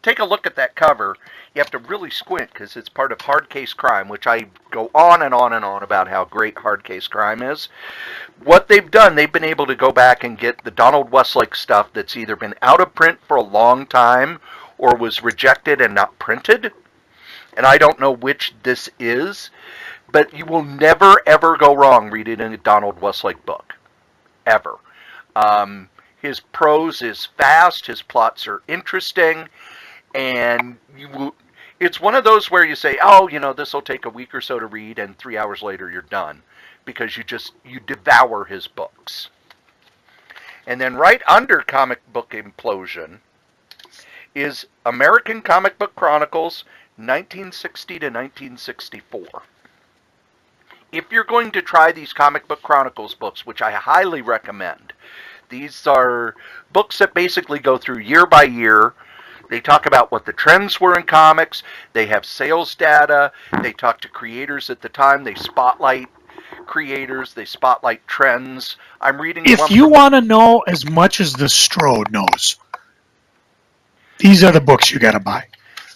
take a look at that cover, you have to really squint because it's part of Hard Case Crime, which I go on and on and on about how great Hard Case Crime is. What they've done, they've been able to go back and get the Donald Westlake stuff that's either been out of print for a long time or was rejected and not printed. And I don't know which this is, but you will never, ever go wrong reading a Donald Westlake book. Ever. His prose is fast, his plots are interesting, and it's one of those where you say, oh, this will take a week or so to read, and 3 hours later you're done, because you devour his books. And then right under Comic Book Implosion is American Comic Book Chronicles, 1960 to 1964. If you're going to try these Comic Book Chronicles books, which I highly recommend, these are books that basically go through year by year. They talk about what the trends were in comics. They have sales data. They talk to creators at the time. They spotlight creators. They spotlight trends. I'm reading. If you want to know as much as the Strode knows, these are the books you got to buy.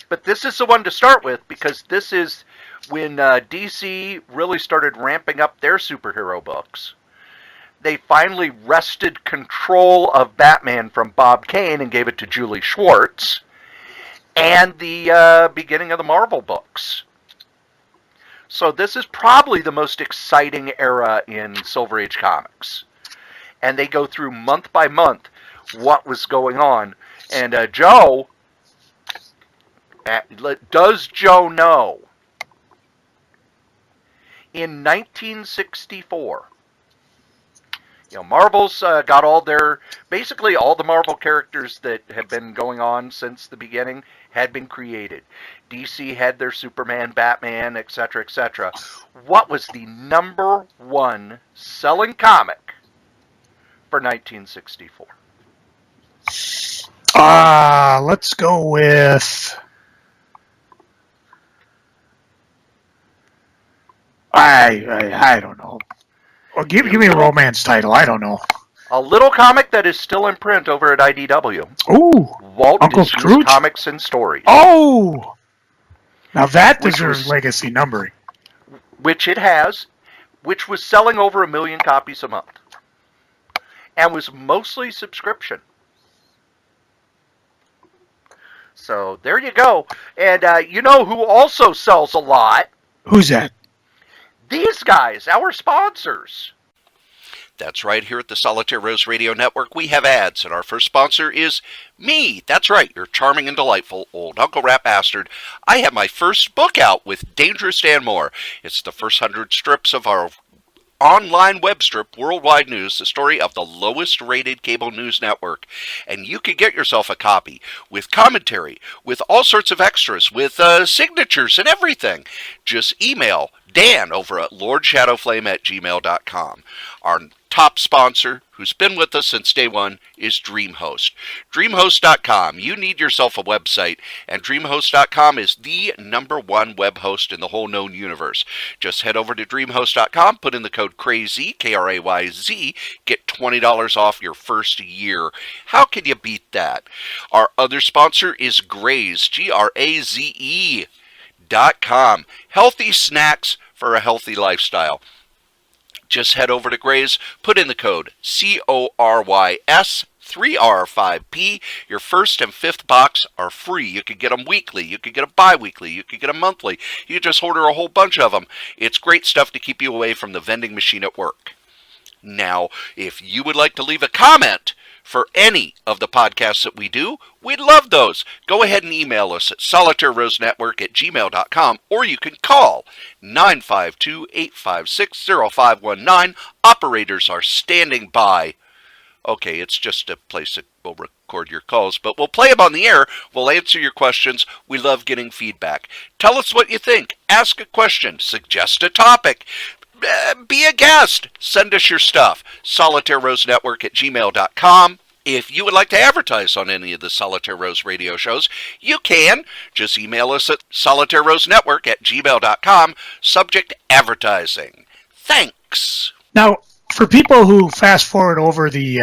But this is the one to start with because this is when DC really started ramping up their superhero books. They finally wrested control of Batman from Bob Kane and gave it to Julie Schwartz, and the beginning of the Marvel books. So this is probably the most exciting era in Silver Age comics. And they go through month by month what was going on. And Joe, does Joe know? In 1964, Marvel's got basically all the Marvel characters that have been going on since the beginning had been created. DC had their Superman, Batman, etc., etc. What was the number one selling comic for 1964? Let's go with... I don't know. Well, give me a romance title. I don't know. A little comic that is still in print over at IDW. Ooh, Walt Uncle Disney's Scrooge? Comics and Stories. Oh, now that deserves legacy numbering. Which it has, which was selling over 1 million copies a month, and was mostly subscription. So there you go. And you know who also sells a lot? Who's that? These guys, our sponsors. That's right, here at the Solitaire Rose Radio Network, we have ads, and our first sponsor is me. That's right, your charming and delightful old Uncle Rat Bastard. I have my first book out with Dangerous Dan Moore. It's the first 100 strips of our online web strip, Worldwide News, the story of the lowest rated cable news network. And you can get yourself a copy with commentary, with all sorts of extras, with signatures and everything. Just email Dan over at lordshadowflame@gmail.com. Our top sponsor, who's been with us since day one, is DreamHost. DreamHost.com. You need yourself a website, and DreamHost.com is the #1 web host in the whole known universe. Just head over to DreamHost.com, put in the code KRAYZ, KRAYZ, get $20 off your first year. How can you beat that? Our other sponsor is Graze, GRAZE.com. Healthy snacks for a healthy lifestyle. Just head over to Graze, put in the code CORYS3R5P. Your first and fifth box are free. You could get them weekly. You could get them bi-weekly. You could get them monthly. You just order a whole bunch of them. It's great stuff to keep you away from the vending machine at work. Now, if you would like to leave a comment for any of the podcasts that we do, we'd love those. Go ahead and email us at solitairerosenetwork@gmail.com, or you can call 952-856-0519. Operators are standing by Okay, it's just a place that will record your calls, but we'll play them on the air. We'll answer your questions. We love getting feedback. Tell us what you think. Ask a question. Suggest a topic. Be a guest. Send us your stuff. SolitaireRoseNetwork@gmail.com. If you would like to advertise on any of the Solitaire Rose radio shows, you can. Just email us at SolitaireRoseNetwork@gmail.com. Subject advertising. Thanks. Now, for people who fast forward over the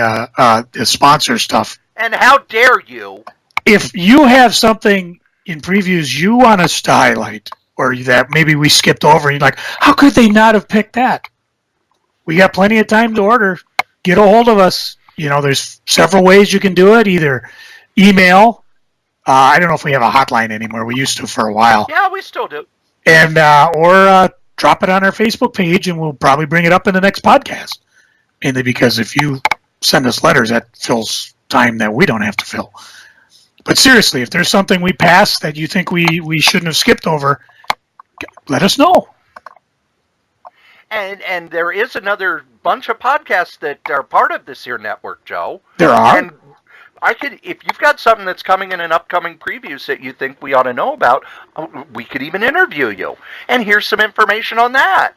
sponsor stuff, And how dare you? if you have something in previews you want us to highlight, or that maybe we skipped over, and you're like, how could they not have picked that? We got plenty of time to order. Get a hold of us. You know, there's several ways you can do it. Either email. I don't know if we have a hotline anymore. We used to for a while. Yeah, we still do. And or drop it on our Facebook page, and we'll probably bring it up in the next podcast. Mainly because if you send us letters, that fills time that we don't have to fill. But seriously, if there's something we passed that you think we shouldn't have skipped over, let us know. And there is another bunch of podcasts that are part of this here network, Joe. There are. And if you've got something that's coming in an upcoming previews that you think we ought to know about, we could even interview you. And here's some information on that.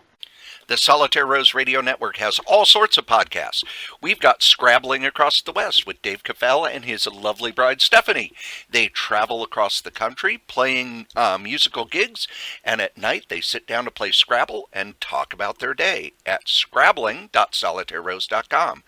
The Solitaire Rose Radio Network has all sorts of podcasts. We've got Scrabbling Across the West with Dave Caffell and his lovely bride, Stephanie. They travel across the country playing musical gigs, and at night they sit down to play Scrabble and talk about their day at scrabbling.solitairerose.com.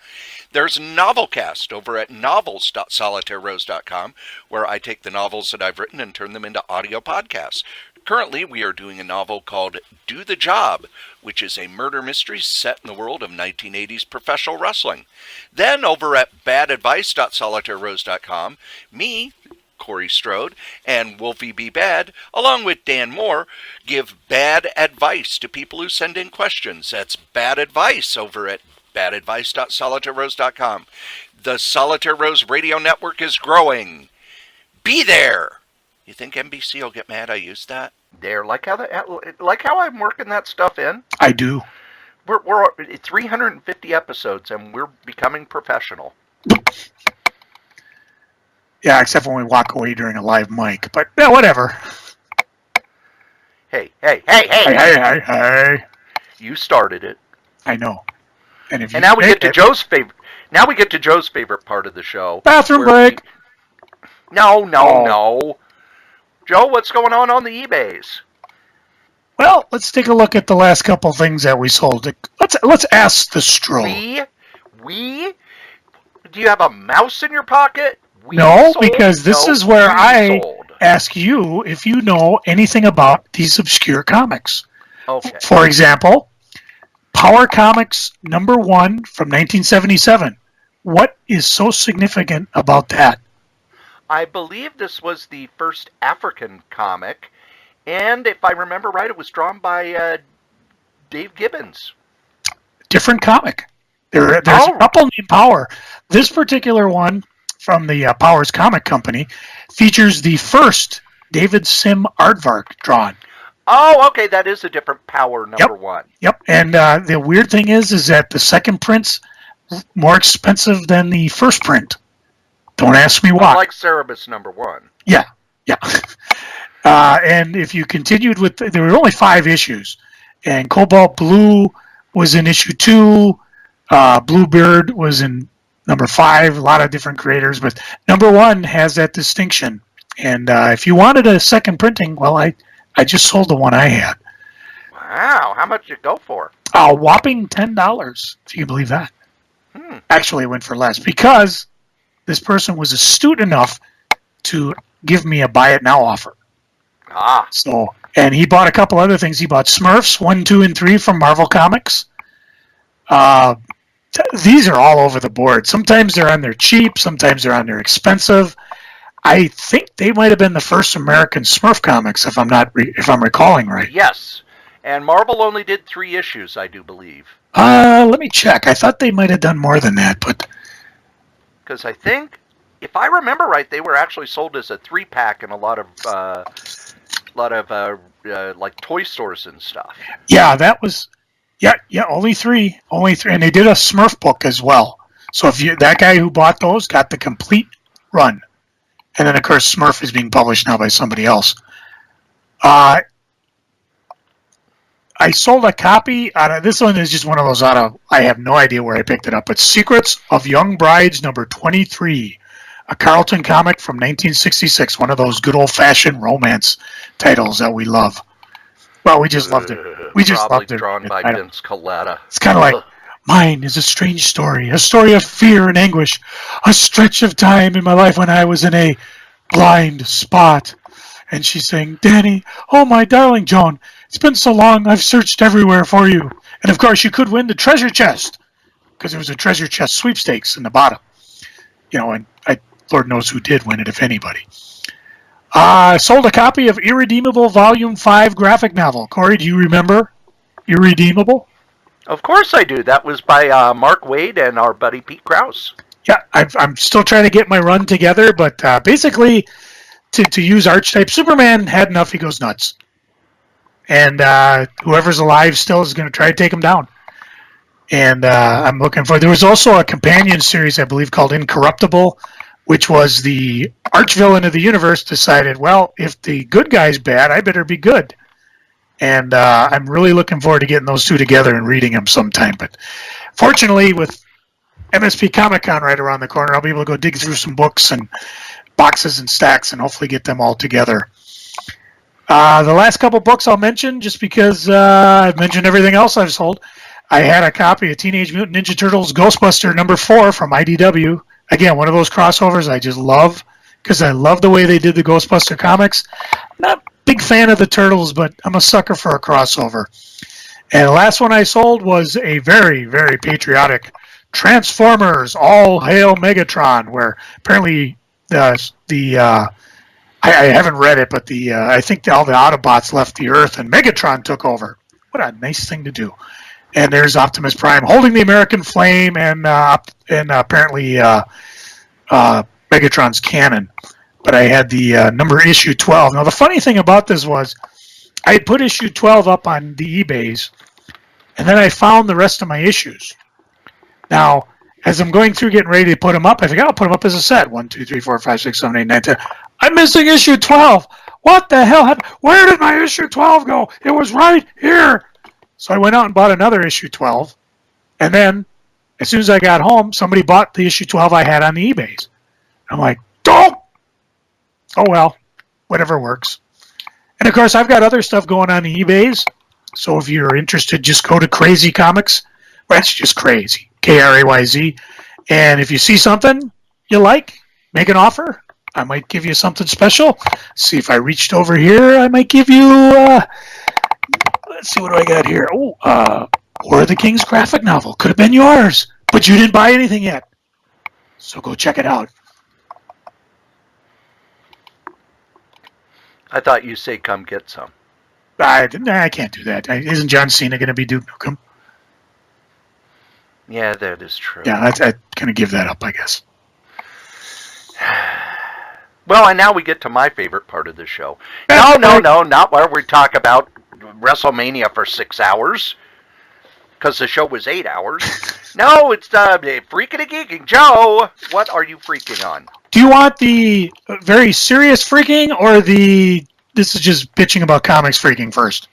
There's Novelcast over at novels.solitairerose.com, where I take the novels that I've written and turn them into audio podcasts. Currently, we are doing a novel called Do the Job, which is a murder mystery set in the world of 1980s professional wrestling. Then, over at badadvice.solitairerose.com, me, Cory Strode, and Wolfie B. Bad, along with Dan Moore, give bad advice to people who send in questions. That's bad advice over at badadvice.solitairerose.com. The Solitaire Rose Radio Network is growing. Be there! You think NBC will get mad I used that? There, like how I'm working that stuff in? I do. We're at 350 episodes, and we're becoming professional. Yeah, except when we walk away during a live mic. But yeah, whatever. Hey. Hey. You started it. I know. And now we get to Joe's favorite. Now we get to Joe's favorite part of the show. Bathroom break. No. Joe, what's going on the eBays? Well, let's take a look at the last couple things that we sold. Let's ask the Strode. We? Do you have a mouse in your pocket? No, because this is where I ask you if you know anything about these obscure comics. Okay. For example, Power Comics #1 from 1977. What is so significant about that? I believe this was the first African comic, and if I remember right, it was drawn by Dave Gibbons. Different comic. There's a couple named Power. This particular one from the Powers Comic Company features the first David Sim aardvark drawn. Oh, okay, that is a different Power #1. Yep, and the weird thing is that the second print's more expensive than the first print. Don't ask me why. Like Cerebus #1. Yeah. And if you continued with, there were only 5 issues, and Cobalt Blue was in issue 2. Bluebird was in #5. A lot of different creators, but #1 has that distinction. And if you wanted a second printing, well, I just sold the one I had. Wow, how much did it go for? A whopping $10, if you can believe that. Actually, it went for less because this person was astute enough to give me a buy it now offer. So, and he bought a couple other things. He bought Smurfs 1, 2, and 3 from Marvel Comics. These are all over the board. Sometimes they're on their cheap. Sometimes they're on their expensive. I think they might have been the first American Smurf comics, if I'm recalling right. Yes, and Marvel only did 3 issues, I do believe. Let me check. I thought they might have done more than that, but because I think, if I remember right, they were actually sold as a 3-pack in a lot of like toy stores and stuff. Yeah, that was only three, and they did a Smurf book as well. So that guy who bought those got the complete run. And then, of course, Smurf is being published now by somebody else. I sold a copy. This one is just one of those I have no idea where I picked it up. But Secrets of Young Brides number 23, a Carlton comic from 1966, one of those good old-fashioned romance titles that we love. Well, we just loved it. We just loved it. Drawn by Vince Colletta. It's kind of like, mine is a strange story, a story of fear and anguish, a stretch of time in my life when I was in a blind spot. And she's saying, Danny, oh my darling Joan, it's been so long, I've searched everywhere for you. And of course, you could win the treasure chest, because there was a treasure chest sweepstakes in the bottom. And Lord knows who did win it, if anybody. I sold a copy of Irredeemable Volume 5 graphic novel. Cory, do you remember Irredeemable? Of course I do. That was by Mark Waid and our buddy Pete Krause. Yeah, I'm still trying to get my run together, but basically, to use Archetype, Superman had enough, he goes nuts. And whoever's alive still is going to try to take him down. And I'm looking for... There was also a companion series, I believe, called Incorruptible, which was the arch-villain of the universe decided, well, if the good guy's bad, I better be good. And I'm really looking forward to getting those two together and reading them sometime. But fortunately, with MSP Comic-Con right around the corner, I'll be able to go dig through some books and boxes and stacks and hopefully get them all together. The last couple books I'll mention, just because I've mentioned everything else I've sold. I had a copy of Teenage Mutant Ninja Turtles Ghostbuster number 4 from IDW. Again, one of those crossovers I just love, because I love the way they did the Ghostbuster comics. Not a big fan of the Turtles, but I'm a sucker for a crossover. And the last one I sold was a very, very patriotic Transformers All Hail Megatron, where apparently I haven't read it, but I think all the Autobots left the Earth and Megatron took over. What a nice thing to do. And there's Optimus Prime holding the American flame and apparently Megatron's cannon. But I had the number issue 12. Now, the funny thing about this was I had put issue 12 up on the eBays, and then I found the rest of my issues. Now, as I'm going through getting ready to put them up, I figured I'll put them up as a set. 1, 2, 3, 4, 5, 6, 7, 8, 9, 10. I'm missing issue 12. What the hell happened? Where did my issue 12 go? It was right here. So I went out and bought another issue 12. And then, as soon as I got home, somebody bought the issue 12 I had on the eBays. I'm like, don't! Oh, well, whatever works. And, of course, I've got other stuff going on the eBays. So if you're interested, just go to Crazy Comics. Well, that's just crazy. Krayz. And if you see something you like, make an offer. I might give you something special. See if I reached over here. I might give you... let's see, what do I got here? Oh, War of the Kings graphic novel. Could have been yours, but you didn't buy anything yet. So go check it out. I thought you say come get some. I can't do that. Isn't John Cena going to be Duke Nukem? Yeah, that is true. Yeah, I kind of give that up, I guess. Well, and now we get to my favorite part of the show. No, not where we talk about WrestleMania for 6 hours, because the show was 8 hours. No, it's Freaking and Geeking. Joe, what are you freaking on? Do you want the very serious freaking, or this is just bitching about comics freaking first?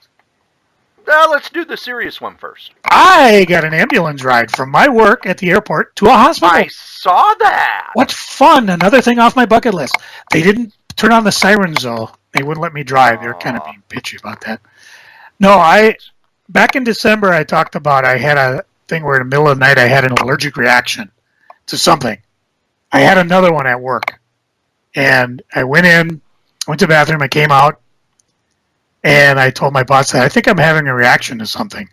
Let's do the serious one first. I got an ambulance ride from my work at the airport to a hospital. I saw that. What fun. Another thing off my bucket list. They didn't turn on the sirens, though. They wouldn't let me drive. They were kind of being bitchy about that. No, back in December, I talked about I had a thing where in the middle of the night I had an allergic reaction to something. I had another one at work. And I went to the bathroom, I came out, and I told my boss that I think I'm having a reaction to something.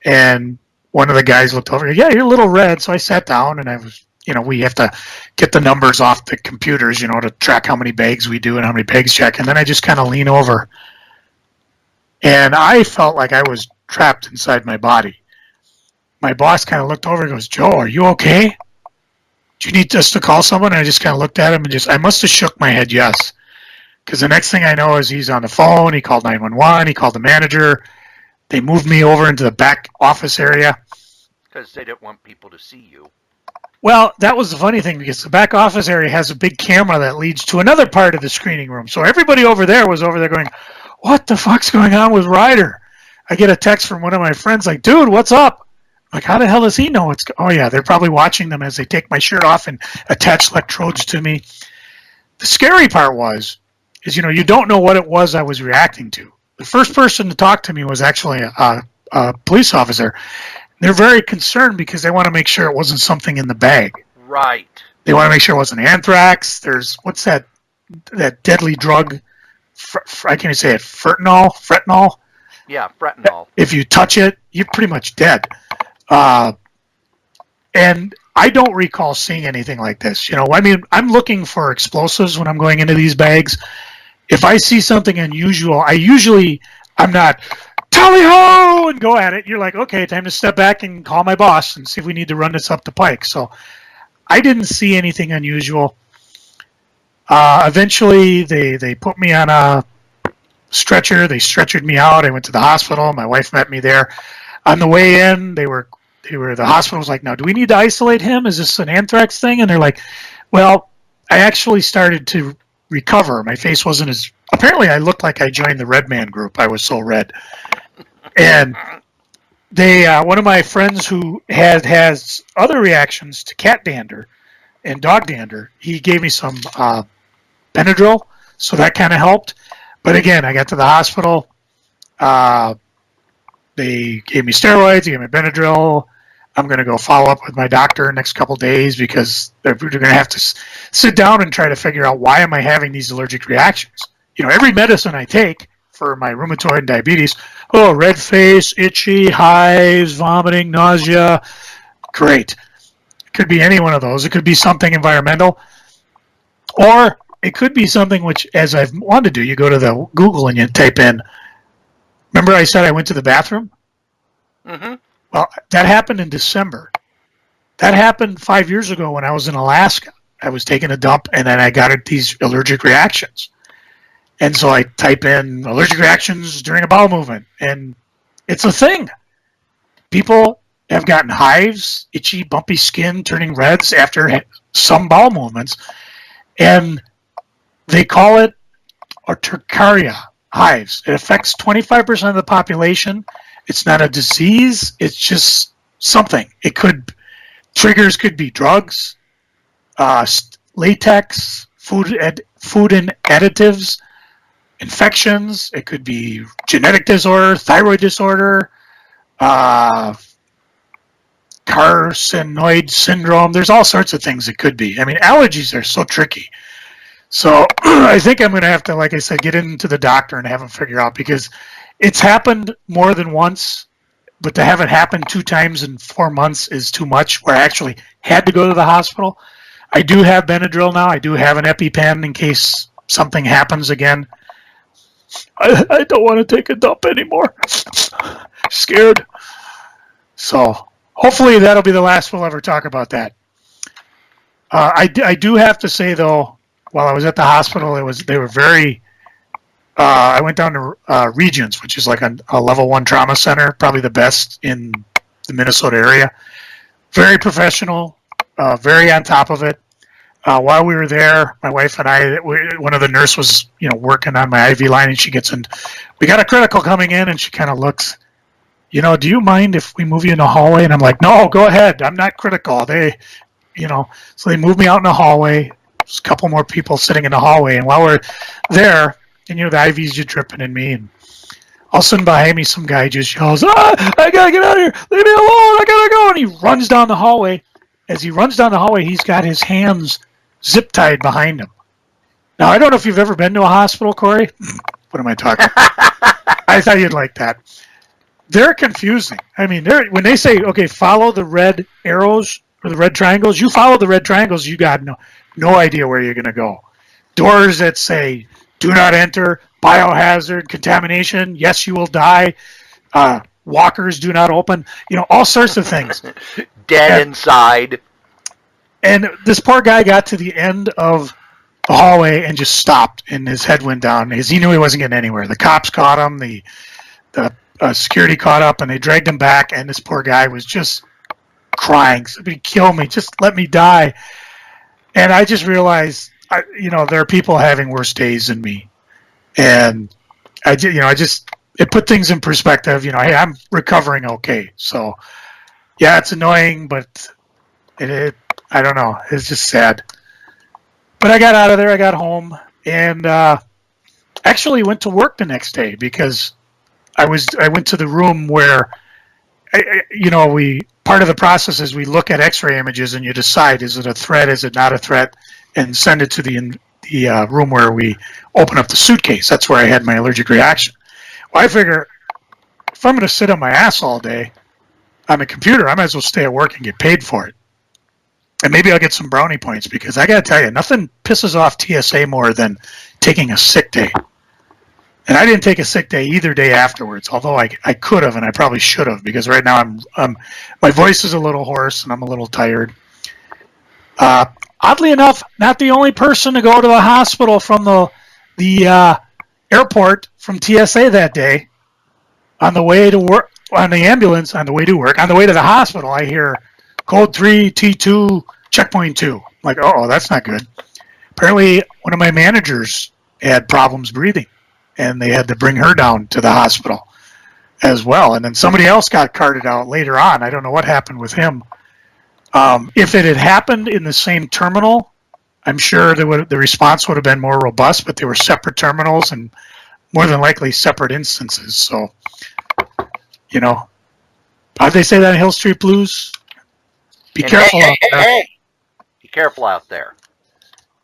And one of the guys looked over, yeah, you're a little red. So I sat down, and I was, we have to get the numbers off the computers, to track how many bags we do and how many bags check. And then I just kind of lean over. And I felt like I was trapped inside my body. My boss kind of looked over and goes, Joe, are you okay? Do you need us to call someone? And I just kind of looked at him and I must have shook my head yes. Because the next thing I know is he's on the phone. He called 911. He called the manager. They moved me over into the back office area. Because they didn't want people to see you. Well, that was the funny thing because the back office area has a big camera that leads to another part of the screening room. So everybody over there was over there going, what the fuck's going on with Ryder? I get a text from one of my friends like, dude, what's up? I'm like, how the hell does he know what's Oh, yeah, they're probably watching them as they take my shirt off and attach electrodes to me. The scary part is, you don't know what it was I was reacting to. The first person to talk to me was actually a police officer. They're very concerned because they want to make sure it wasn't something in the bag. Right. They want to make sure it wasn't anthrax. There's, what's that deadly drug? I can't even say it. Fentanyl? Yeah, fentanyl. If you touch it, you're pretty much dead. And I don't recall seeing anything like this. I'm looking for explosives when I'm going into these bags. If I see something unusual, I'm not tally ho and go at it. You're like, okay, time to step back and call my boss and see if we need to run this up the pike. So I didn't see anything unusual. Eventually, they put me on a stretcher. They stretchered me out. I went to the hospital. My wife met me there. On the way in, the hospital was like, now, do we need to isolate him? Is this an anthrax thing? And they're like, well, I actually started to recover. My face wasn't apparently I looked like I joined the Red Man group. I was so red. And one of my friends who has other reactions to cat dander and dog dander, he gave me some Benadryl, so that kind of helped. But again, I got to the hospital. They gave me steroids, they gave me Benadryl. I'm going to go follow up with my doctor next couple days because they're going to have to sit down and try to figure out why am I having these allergic reactions. Every medicine I take for my rheumatoid and diabetes, red face, itchy, hives, vomiting, nausea, great. It could be any one of those. It could be something environmental, or it could be something which, as I've wanted to do, you go to the Google and you type in, remember I said I went to the bathroom? Mm-hmm. Well, that happened in December. That happened 5 years ago when I was in Alaska. I was taking a dump, and then I got these allergic reactions. And so I type in allergic reactions during a bowel movement, and it's a thing. People have gotten hives, itchy, bumpy skin, turning reds after some bowel movements, and they call it urticaria hives. It affects 25% of the population. It's not a disease. It's just something. Triggers could be drugs, latex, food and additives, infections. It could be genetic disorder, thyroid disorder, carcinoid syndrome. There's all sorts of things it could be. I mean, allergies are so tricky. So I think I'm going to have to, like I said, get into the doctor and have him figure out, because it's happened more than once, but to have it happen 2 times in 4 months is too much, where I actually had to go to the hospital. I do have Benadryl now. I do have an EpiPen in case something happens again. I don't want to take a dump anymore. Scared. So hopefully that'll be the last we'll ever talk about that. I do have to say, though, while I was at the hospital, they were very... I went down to Regions, which is like a level 1 trauma center, probably the best in the Minnesota area. Very professional, very on top of it. While we were there, my wife and I, one of the nurses was, working on my IV line, and she gets in. We got a critical coming in, and she kind of looks, do you mind if we move you in the hallway? And I'm like, no, go ahead. I'm not critical. So they moved me out in the hallway. There's a couple more people sitting in the hallway, and while we're there, and the IVs just dripping in me, and all of a sudden behind me, some guy just yells, I gotta get out of here, leave me alone, I gotta go, and he runs down the hallway. As he runs down the hallway, he's got his hands zip tied behind him. Now, I don't know if you've ever been to a hospital, Cory. What am I talking about? I thought you'd like that. They're confusing. I mean, when they say, okay, follow the red arrows or the red triangles, you follow the red triangles, you got no idea where you're going to go. Doors that say, do not enter, biohazard, contamination, yes, you will die, walkers do not open, all sorts of things. Dead inside. And this poor guy got to the end of the hallway and just stopped, and his head went down because he knew he wasn't getting anywhere. The cops caught him, the security caught up, and they dragged him back, and this poor guy was just crying, somebody kill me, just let me die. And I just realized, there are people having worse days than me. And it put things in perspective. Hey, I'm recovering okay. So, yeah, it's annoying, but I don't know. It's just sad. But I got out of there. I got home and actually went to work the next day because I went to the room where, part of the process is we look at X-ray images and you decide, is it a threat, is it not a threat, and send it to the room where we open up the suitcase. That's where I had my allergic reaction. Well, I figure if I'm going to sit on my ass all day on the computer, I might as well stay at work and get paid for it. And maybe I'll get some brownie points because I got to tell you, nothing pisses off TSA more than taking a sick day. And I didn't take a sick day either day afterwards, although I could have and I probably should have because right now my voice is a little hoarse and I'm a little tired. Oddly enough, not the only person to go to the hospital from the airport from TSA that day. On the way to work, on the ambulance, on the way to work, on the way to the hospital, I hear code 3, T2, checkpoint 2. I'm like, oh, that's not good. Apparently, one of my managers had problems breathing, and they had to bring her down to the hospital as well. And then somebody else got carted out later on. I don't know what happened with him. If it had happened in the same terminal, I'm sure the response would have been more robust, but they were separate terminals and more than likely separate instances. So, how'd they say that in Hill Street Blues? Be careful out there. Hey. Be careful out there.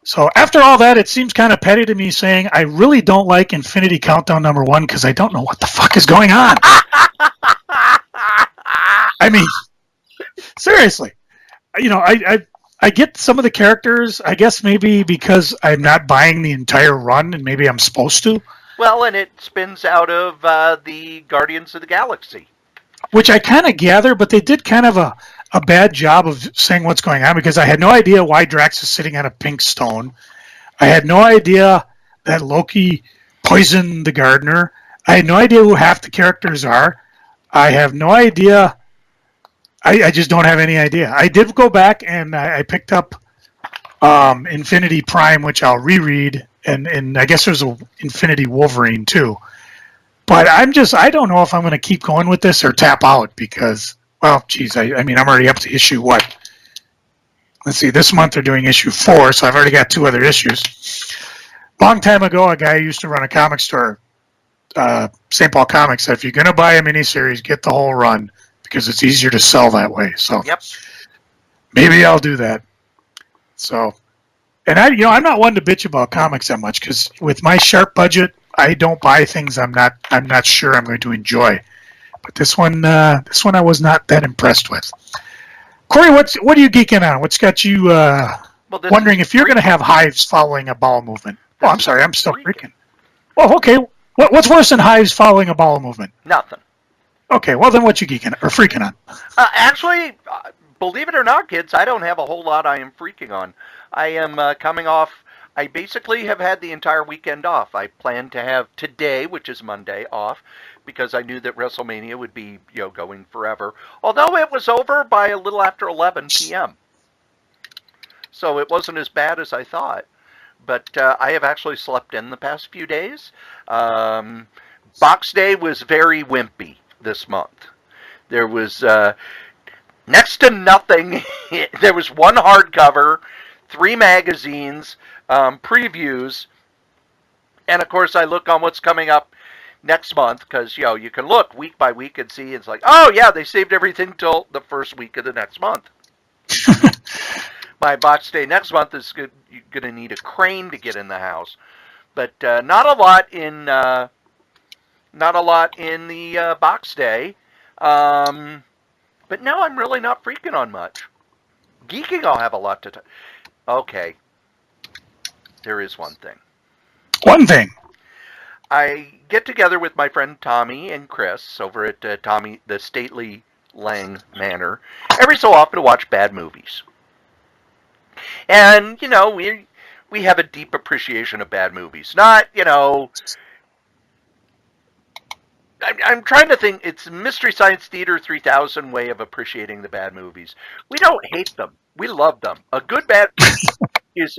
So after all that, it seems kind of petty to me saying I really don't like Infinity Countdown #1 because I don't know what the fuck is going on. I mean, seriously. I get some of the characters, I guess maybe because I'm not buying the entire run and maybe I'm supposed to. Well, and it spins out of the Guardians of the Galaxy. Which I kind of gather, but they did kind of a bad job of saying what's going on because I had no idea why Drax is sitting on a pink stone. I had no idea that Loki poisoned the gardener. I had no idea who half the characters are. I have no idea. I just don't have any idea. I did go back and I picked up Infinity Prime, which I'll reread, and I guess there's a Infinity Wolverine too. But I don't know if I'm going to keep going with this or tap out because, well, geez, I mean, I'm already up to issue what? Let's see, this month they're doing issue 4, so I've already got 2 other issues. Long time ago, a guy who used to run a comic store, St. Paul Comics, said if you're going to buy a miniseries, get the whole run because it's easier to sell that way. So yep. Maybe I'll do that. So, and I'm not one to bitch about comics that much because with my sharp budget, I don't buy things I'm not sure I'm going to enjoy. But this one I was not that impressed with. Cory, what are you geeking on? What's got you wondering if you're going to have hives following a bowel movement? Oh, I'm sorry, I'm still freaking. Oh, okay. What's worse than hives following a bowel movement? Nothing. Okay, well then what you geeking or freaking on? Actually, believe it or not, kids, I don't have a whole lot I am freaking on. I am coming off. I basically have had the entire weekend off. I planned to have today, which is Monday, off because I knew that WrestleMania would be going forever. Although it was over by a little after 11 p.m. So it wasn't as bad as I thought. But I have actually slept in the past few days. Box Day was very wimpy this month. There was next to nothing. There was 1 hardcover, 3 magazines, previews, and of course I look on what's coming up next month because you can look week by week and see it's like, oh yeah, they saved everything till the first week of the next month. My box day next month is you're going to need a crane to get in the house, but not a lot in the box day. But no, I'm really not freaking on much. Geeking, I'll have a lot to. Okay, there is one thing. One thing. I get together with my friend Tommy and Chris over at the Stately Lang Manor every so often to watch bad movies. And, we have a deep appreciation of bad movies. Not, I'm trying to think. It's Mystery Science Theater 3000 way of appreciating the bad movies. We don't hate them. We love them. A good bad is.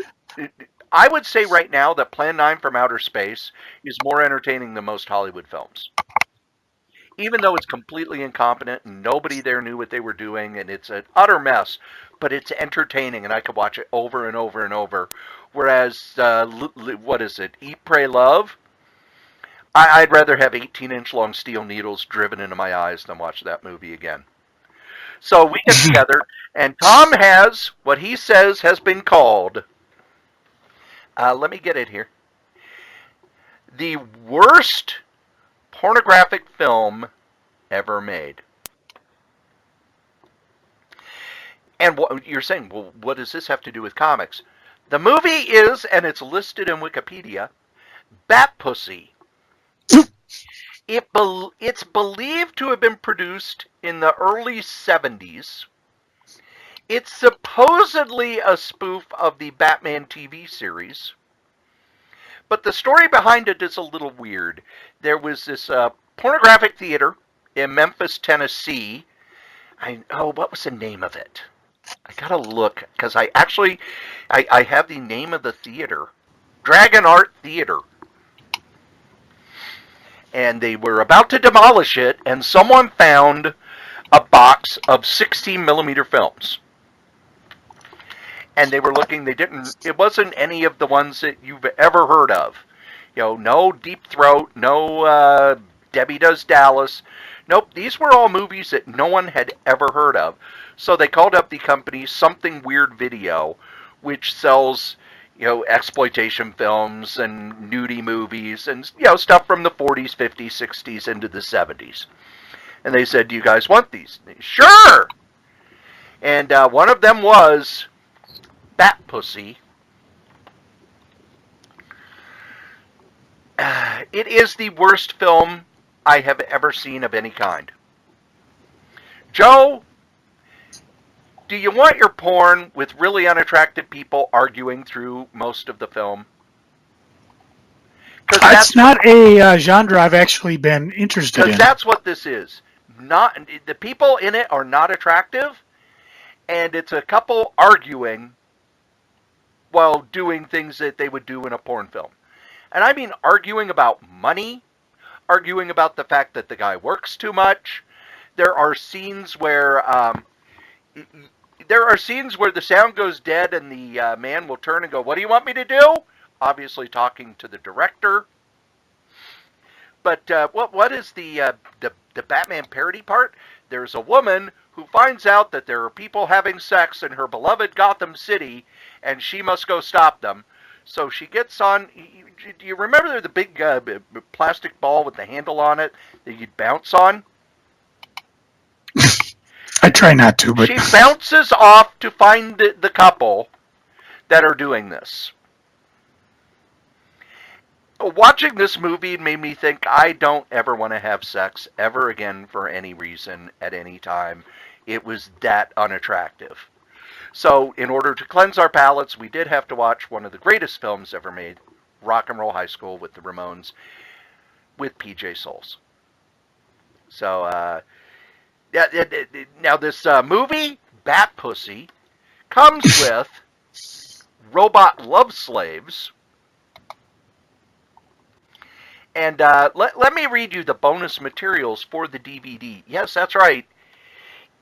I would say right now that Plan 9 from Outer Space is more entertaining than most Hollywood films. Even though it's completely incompetent and nobody there knew what they were doing and it's an utter mess, but it's entertaining and I could watch it over and over and over. Whereas, what is it? Eat, Pray, Love? I'd rather have 18-inch long steel needles driven into my eyes than watch that movie again. So we get together, and Tom has what he says has been called, let me get it here, the worst pornographic film ever made. And what you're saying, well, what does this have to do with comics? The movie is, and it's listed in Wikipedia, Bat Pussy. It's believed to have been produced in the early 70s. It's supposedly a spoof of the Batman TV series. But the story behind it is a little weird. There was this pornographic theater in Memphis, Tennessee. What was the name of it? I gotta look, because I have the name of the theater. Dragon Art Theater. And they were about to demolish it, and someone found a box of 16 millimeter films. And they were looking, it wasn't any of the ones that you've ever heard of. You know, no Deep Throat, no Debbie Does Dallas. Nope, these were all movies that no one had ever heard of. So they called up the company Something Weird Video, which sells, exploitation films and nudie movies and, stuff from the 40s, 50s, 60s into the 70s. And they said, do you guys want these? Sure! And one of them was Bat Pussy. It is the worst film I have ever seen of any kind. Joe, do you want your porn with really unattractive people arguing through most of the film? That's not a genre I've actually been interested in. Because that's what this is. The people in it are not attractive, and it's a couple arguing while doing things that they would do in a porn film. And I mean arguing about money, arguing about the fact that the guy works too much. There are scenes where the sound goes dead and the man will turn and go, "What do you want me to do?" Obviously talking to the director. But what is the Batman parody part? There's a woman who finds out that there are people having sex in her beloved Gotham City, and she must go stop them. So she gets on. Do you remember the big plastic ball with the handle on it that you'd bounce on? I try not to, but she bounces off to find the couple that are doing this. Watching this movie made me think I don't ever want to have sex ever again for any reason at any time. It was that unattractive. So in order to cleanse our palates, we did have to watch one of the greatest films ever made, Rock and Roll High School with the Ramones, with PJ Souls. So, now this movie, Bat Pussy, comes with robot love slaves. And let me read you the bonus materials for the DVD. Yes, that's right.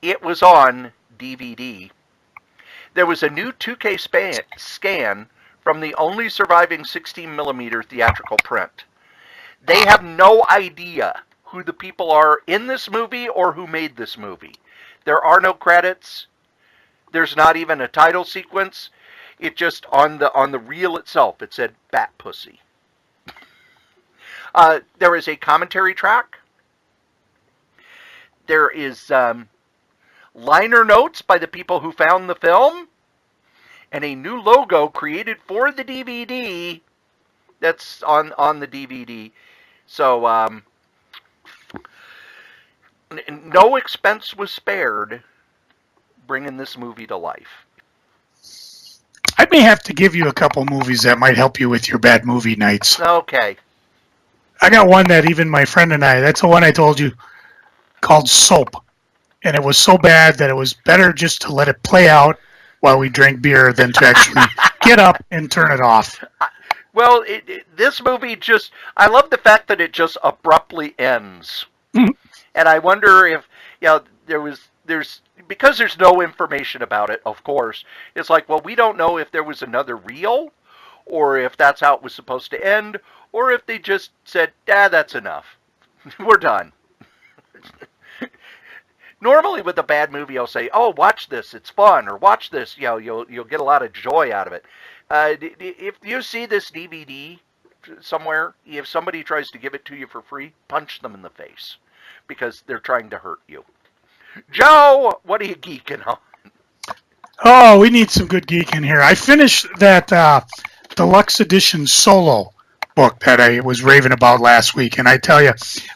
It was on DVD. There was a new 2K scan from the only surviving 16mm theatrical print. They have no idea who the people are in this movie or who made this movie. There are no credits. There's not even a title sequence. It just, on the reel itself, it said Bat Pussy. There is a commentary track. There is liner notes by the people who found the film, and a new logo created for the DVD that's on the DVD. So no expense was spared bringing this movie to life. I may have to give you a couple movies that might help you with your bad movie nights. Okay. I got one that even my friend and I, that's the one I told you, called Soap. And it was so bad that it was better just to let it play out while we drank beer than to actually get up and turn it off. Well, this movie just, I love the fact that it just abruptly ends. Mhm. And I wonder if, there's, because there's no information about it, of course, it's like, well, we don't know if there was another reel, or if that's how it was supposed to end, or if they just said, that's enough. We're done. Normally with a bad movie, I'll say, oh, watch this, it's fun, or watch this, you'll get a lot of joy out of it. If you see this DVD somewhere, if somebody tries to give it to you for free, punch them in the face, because they're trying to hurt you. Joe, what are you geeking on? Oh, we need some good geek in here. I finished that deluxe edition Solo book that I was raving about last week, and I tell you,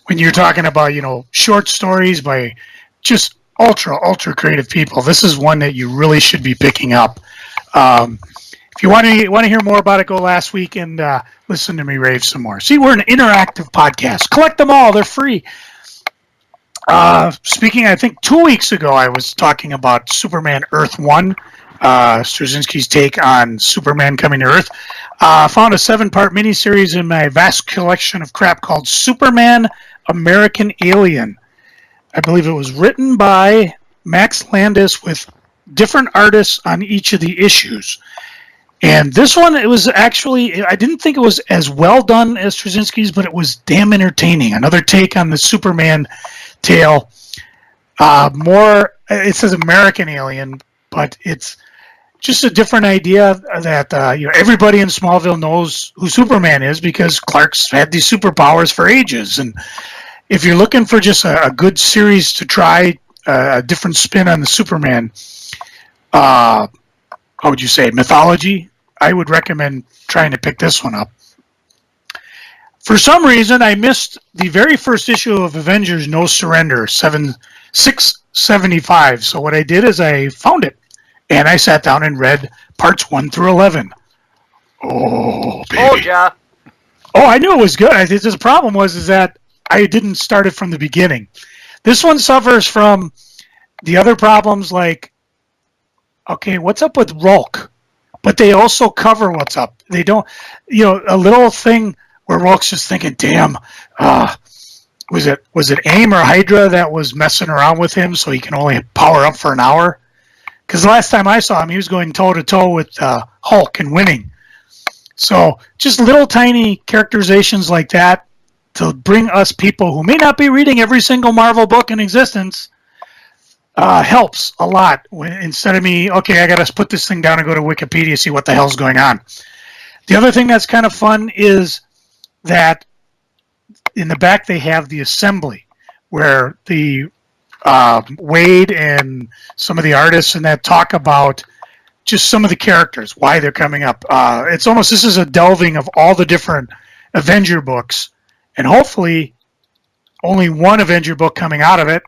when you're talking about short stories by just ultra creative people, this is one that you really should be picking up. If you want to hear more about it, go last week and listen to me rave some more. See, we're an interactive podcast. Collect them all; they're free. Speaking, I think 2 weeks ago, I was talking about Superman Earth 1, Straczynski's take on Superman coming to Earth. I found a 7-part miniseries in my vast collection of crap called Superman American Alien. I believe it was written by Max Landis with different artists on each of the issues. And this one, it was actually, I didn't think it was as well done as Straczynski's, but it was damn entertaining. Another take on the Superman tale. It says American Alien, but it's just a different idea that everybody in Smallville knows who Superman is because Clark's had these superpowers for ages. And if you're looking for just a good series to try, a different spin on the Superman, how would you say, mythology, I would recommend trying to pick this one up. For some reason, I missed the very first issue of Avengers No Surrender, 675. So what I did is I found it, and I sat down and read parts 1 through 11. Oh, baby. Oh, yeah. Oh, I knew it was good. The problem was that I didn't start it from the beginning. This one suffers from the other problems like, okay, what's up with Rolk? But they also cover what's up. They don't, a little thing where Rolk's just thinking, damn, was it AIM or Hydra that was messing around with him so he can only power up for an hour? Because the last time I saw him, he was going toe-to-toe with Hulk and winning. So just little tiny characterizations like that to bring us people who may not be reading every single Marvel book in existence helps a lot. Instead of me, okay, I got to put this thing down and go to Wikipedia, see what the hell's going on. The other thing that's kind of fun is that in the back they have the assembly where the Wade and some of the artists and that talk about just some of the characters, why they're coming up. It's almost, this is a delving of all the different Avenger books, and hopefully only one Avenger book coming out of it.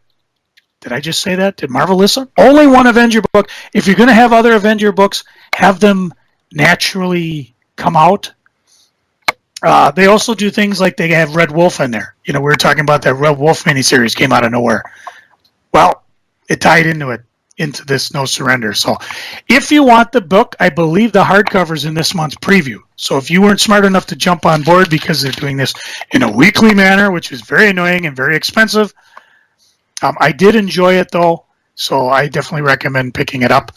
Did I just say that? Did Marvel listen? Only one Avenger book. If you're going to have other Avenger books, have them naturally come out. They also do things like they have Red Wolf in there. We were talking about that Red Wolf miniseries came out of nowhere. Well, it tied into this No Surrender. So if you want the book, I believe the hardcover's in this month's preview. So if you weren't smart enough to jump on board because they're doing this in a weekly manner, which is very annoying and very expensive, I did enjoy it though, so I definitely recommend picking it up.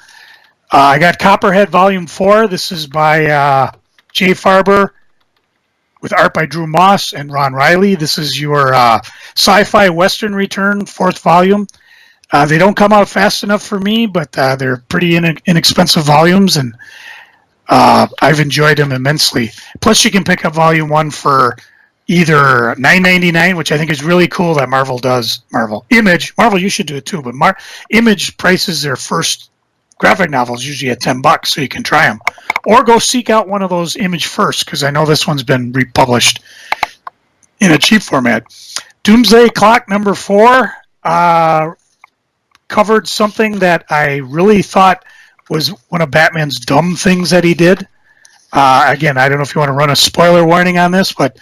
I got Copperhead Volume 4. This is by Jay Farber with art by Drew Moss and Ron Riley. This is your sci-fi western return, 4th volume. They don't come out fast enough for me, but they're pretty inexpensive volumes, and I've enjoyed them immensely. Plus, you can pick up Volume 1 for either $9.99, which I think is really cool that Marvel does. Marvel, you should do it too, but Image prices their first graphic novels usually at $10, so you can try them. Or go seek out one of those Image first, because I know this one's been republished in a cheap format. Doomsday Clock number 4 covered something that I really thought was one of Batman's dumb things that he did. Again, I don't know if you want to run a spoiler warning on this, but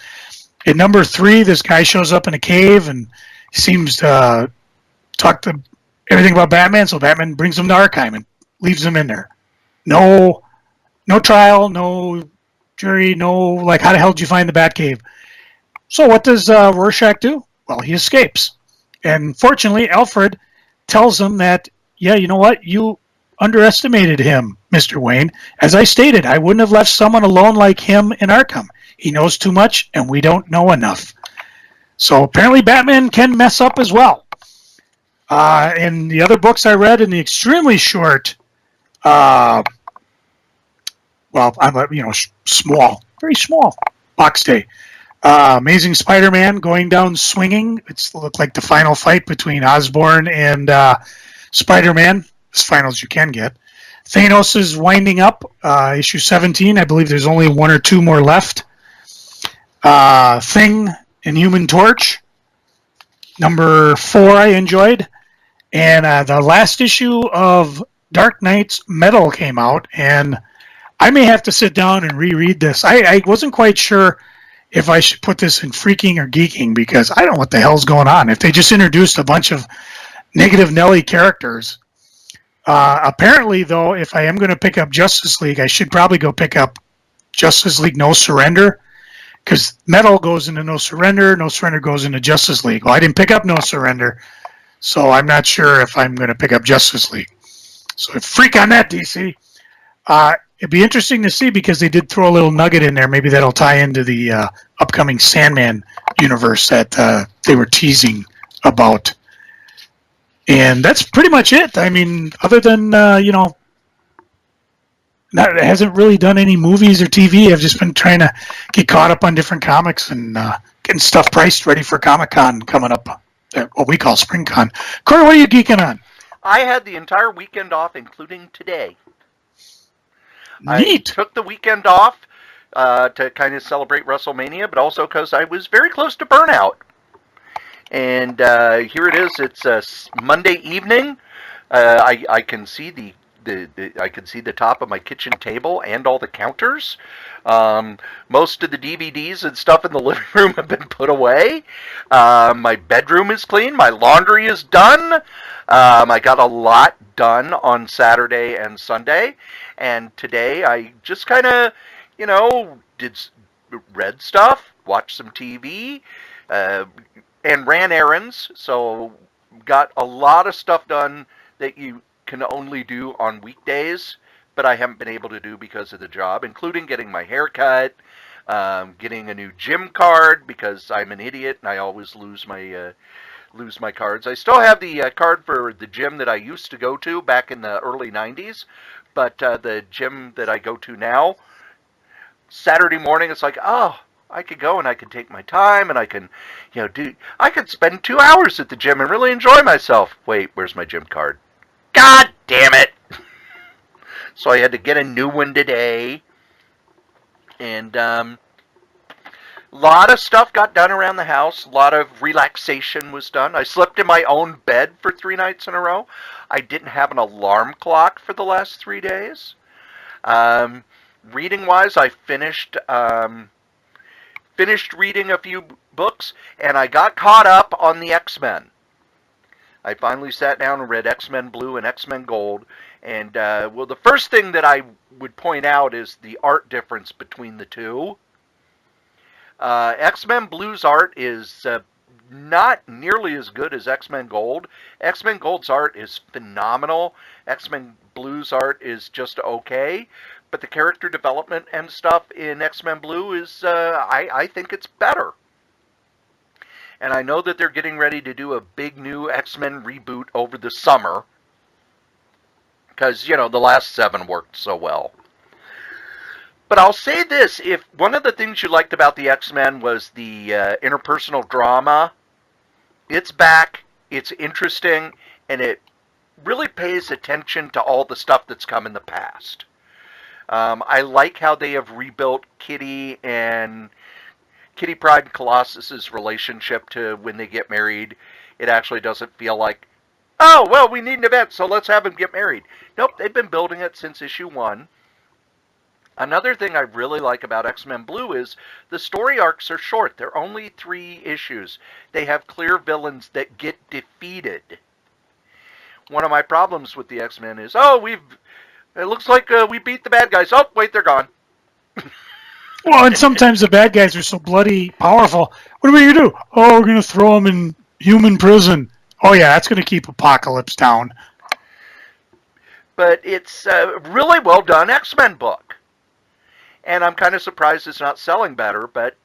In number 3, this guy shows up in a cave and seems to talk to everything about Batman, so Batman brings him to Arkham and leaves him in there. No trial, no jury, no, like, how the hell did you find the Batcave? So what does Rorschach do? Well, he escapes. And fortunately, Alfred tells him that, yeah, you know what? You underestimated him, Mr. Wayne. As I stated, I wouldn't have left someone alone like him in Arkham. He knows too much, and we don't know enough. So apparently Batman can mess up as well. In the other books I read, in the extremely short, well, I'm small, very small box day. Amazing Spider-Man going down swinging. It's looked like the final fight between Osborn and Spider-Man, as final as you can get. Thanos is winding up, issue 17. I believe there's only 1 or 2 more left. Thing and Human Torch. Number 4 I enjoyed. And the last issue of Dark Knight's Metal came out, and I may have to sit down and reread this. I wasn't quite sure if I should put this in freaking or geeking, because I don't know what the hell's going on. If they just introduced a bunch of Negative Nelly characters. Apparently, though, if I am going to pick up Justice League, I should probably go pick up Justice League No Surrender, because Metal goes into No Surrender goes into Justice League. Well, I didn't pick up No Surrender, so I'm not sure if I'm going to pick up Justice League. So freak on that, DC. It'd be interesting to see, because they did throw a little nugget in there. Maybe that'll tie into the upcoming Sandman universe that they were teasing about. And that's pretty much it. I mean, other than, it hasn't really done any movies or TV. I've just been trying to get caught up on different comics and getting stuff priced ready for Comic-Con coming up, what we call SpringCon. Cory, what are you geeking on? I had the entire weekend off, including today. Neat. I took the weekend off to kind of celebrate WrestleMania, but also because I was very close to burnout. And here it is. It's Monday evening. I can see I can see the top of my kitchen table and all the counters. Most of the DVDs and stuff in the living room have been put away. My bedroom is clean. My laundry is done. I got a lot done on Saturday and Sunday. And today I just kind of, read stuff, watched some TV, and ran errands. So got a lot of stuff done that you can only do on weekdays, but I haven't been able to do because of the job, including getting my hair cut, getting a new gym card, because I'm an idiot and I always lose my cards. I still have the card for the gym that I used to go to back in the early 90s, but the gym that I go to now, Saturday morning, it's like, oh, I could go and I could take my time and I can, I could spend 2 hours at the gym and really enjoy myself. Wait, where's my gym card? God damn it! So I had to get a new one today. And a lot of stuff got done around the house. A lot of relaxation was done. I slept in my own bed for 3 nights in a row. I didn't have an alarm clock for the last 3 days. Reading-wise, I finished reading a few books, and I got caught up on the X-Men. I finally sat down and read X-Men Blue and X-Men Gold. And, the first thing that I would point out is the art difference between the two. X-Men Blue's art is not nearly as good as X-Men Gold. X-Men Gold's art is phenomenal. X-Men Blue's art is just okay. But the character development and stuff in X-Men Blue is, I think it's better. And I know that they're getting ready to do a big new X-Men reboot over the summer. Because, the last 7 worked so well. But I'll say this, if one of the things you liked about the X-Men was the interpersonal drama, it's back, it's interesting, and it really pays attention to all the stuff that's come in the past. I like how they have rebuilt Kitty Pryde and Colossus's relationship to when they get married. It actually doesn't feel like, oh, well, we need an event, so let's have them get married. Nope, they've been building it since issue 1. Another thing I really like about X-Men Blue is the story arcs are short. They're only 3 issues. They have clear villains that get defeated. One of my problems with the X-Men is, it looks like we beat the bad guys. Oh, wait, they're gone. Well, and sometimes the bad guys are so bloody powerful. What are we going to do? Oh, we're going to throw them in human prison. Oh, yeah, that's going to keep Apocalypse down. But it's a really well done X-Men book. And I'm kind of surprised it's not selling better, but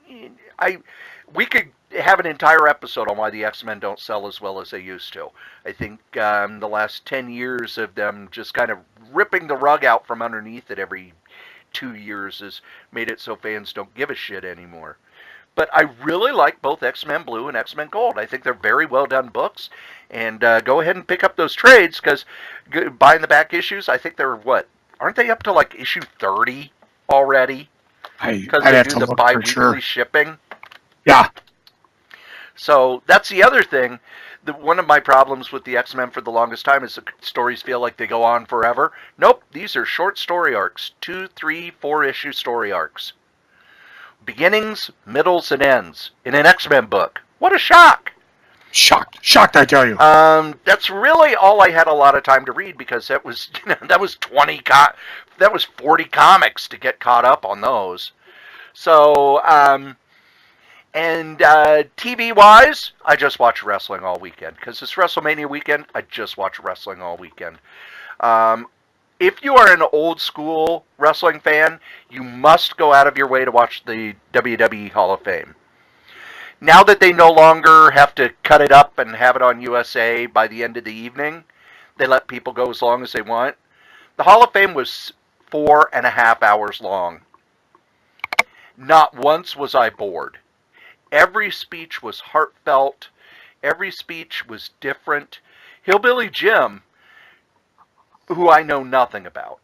we could have an entire episode on why the X-Men don't sell as well as they used to. I think the last 10 years of them just kind of ripping the rug out from underneath it every 2 years has made it so fans don't give a shit anymore. But I really like both X-Men Blue and X-Men Gold. I think they're very well done books. And go ahead and pick up those trades, because buying the back issues, I think they're aren't they up to like issue 30 already? Because they do the bi-weekly shipping. Yeah. So that's the other thing. One of my problems with the X-Men for the longest time is the stories feel like they go on forever. Nope, these are short story arcs. 2, 3, 4 issue story arcs. Beginnings, middles, and ends in an X-Men book. What a shock! Shocked, I tell you. That's really all I had a lot of time to read, because that was 40 comics to get caught up on those. So, TV wise, I just watch wrestling all weekend, because it's WrestleMania weekend. I just watch wrestling all weekend. If you are an old school wrestling fan, you must go out of your way to watch the WWE Hall of Fame. Now that they no longer have to cut it up and have it on USA by the end of the evening, they let people go as long as they want. The Hall of Fame was 4.5 hours long. Not once was I bored. Every speech was heartfelt. Every speech was different. Hillbilly Jim, who I know nothing about,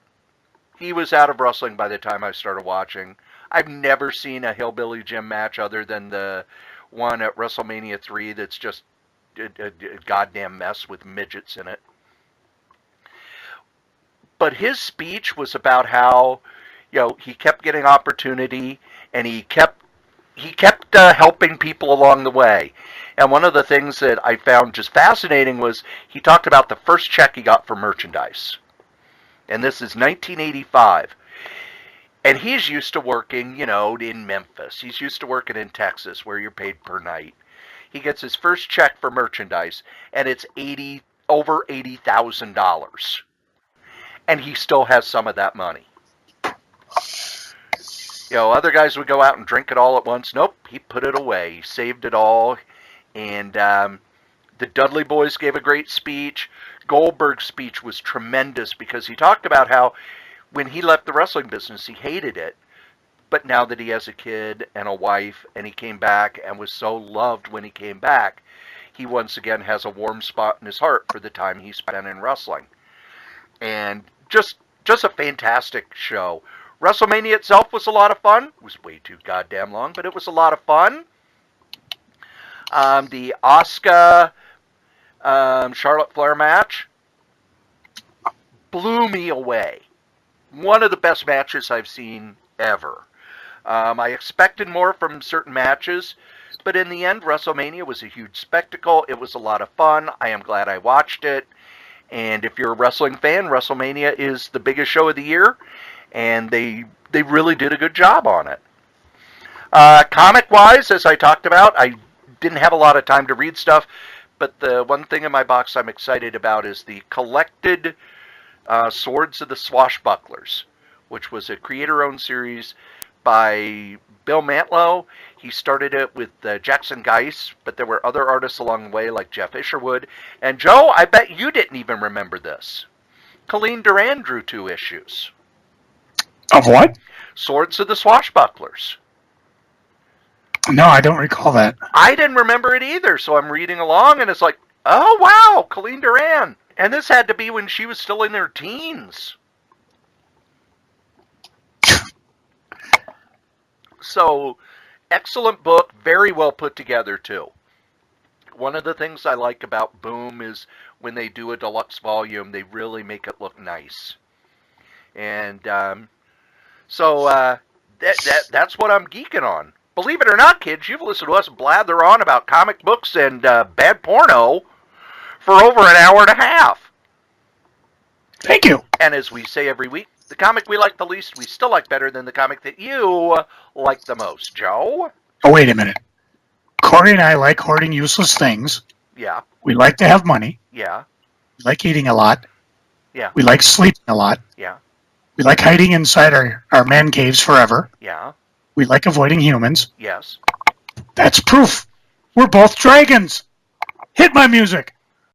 he was out of wrestling by the time I started watching. I've never seen a Hillbilly Jim match other than the one at WrestleMania 3 that's just a goddamn mess with midgets in it. But his speech was about how, he kept getting opportunity, and he kept helping people along the way. And one of the things that I found just fascinating was he talked about the first check he got for merchandise. And this is 1985. And he's used to working, in Memphis. He's used to working in Texas, where you're paid per night. He gets his first check for merchandise, and it's over $80,000. And he still has some of that money. Other guys would go out and drink it all at once. Nope, he put it away. He saved it all. And the Dudley Boys gave a great speech. Goldberg's speech was tremendous, because he talked about how when he left the wrestling business, he hated it. But now that he has a kid and a wife, and he came back and was so loved when he came back, he once again has a warm spot in his heart for the time he spent in wrestling. And just a fantastic show. WrestleMania itself was a lot of fun. It was way too goddamn long, but it was a lot of fun. The Asuka Charlotte Flair match blew me away. One of the best matches I've seen ever. I expected more from certain matches, but in the end, WrestleMania was a huge spectacle. It was a lot of fun. I am glad I watched it. And if you're a wrestling fan, WrestleMania is the biggest show of the year, and they really did a good job on it. Comic-wise, as I talked about, I didn't have a lot of time to read stuff, but the one thing in my box I'm excited about is the collected Swords of the Swashbucklers, which was a creator-owned series by Bill Mantlo. He started it with Jackson Geis, but there were other artists along the way, like Jeff Isherwood. And Joe, I bet you didn't even remember this. Colleen Durand drew 2 issues. Of what? Swords of the Swashbucklers. No, I don't recall that. I didn't remember it either, so I'm reading along, and it's like, oh, wow, Colleen Durand. And this had to be when she was still in her teens. So, excellent book, very well put together, too. One of the things I like about Boom is when they do a deluxe volume, they really make it look nice. And So that's what I'm geeking on. Believe it or not, kids, you've listened to us blather on about comic books and bad porno for over an hour and a half. Thank you. And as we say every week, the comic we like the least, we still like better than the comic that you like the most. Joe? Oh, wait a minute. Cory and I like hoarding useless things. Yeah. We like to have money. Yeah. We like eating a lot. Yeah. We like sleeping a lot. Yeah. We like hiding inside our man caves forever. Yeah. We like avoiding humans. Yes. That's proof. We're both dragons. Hit my music.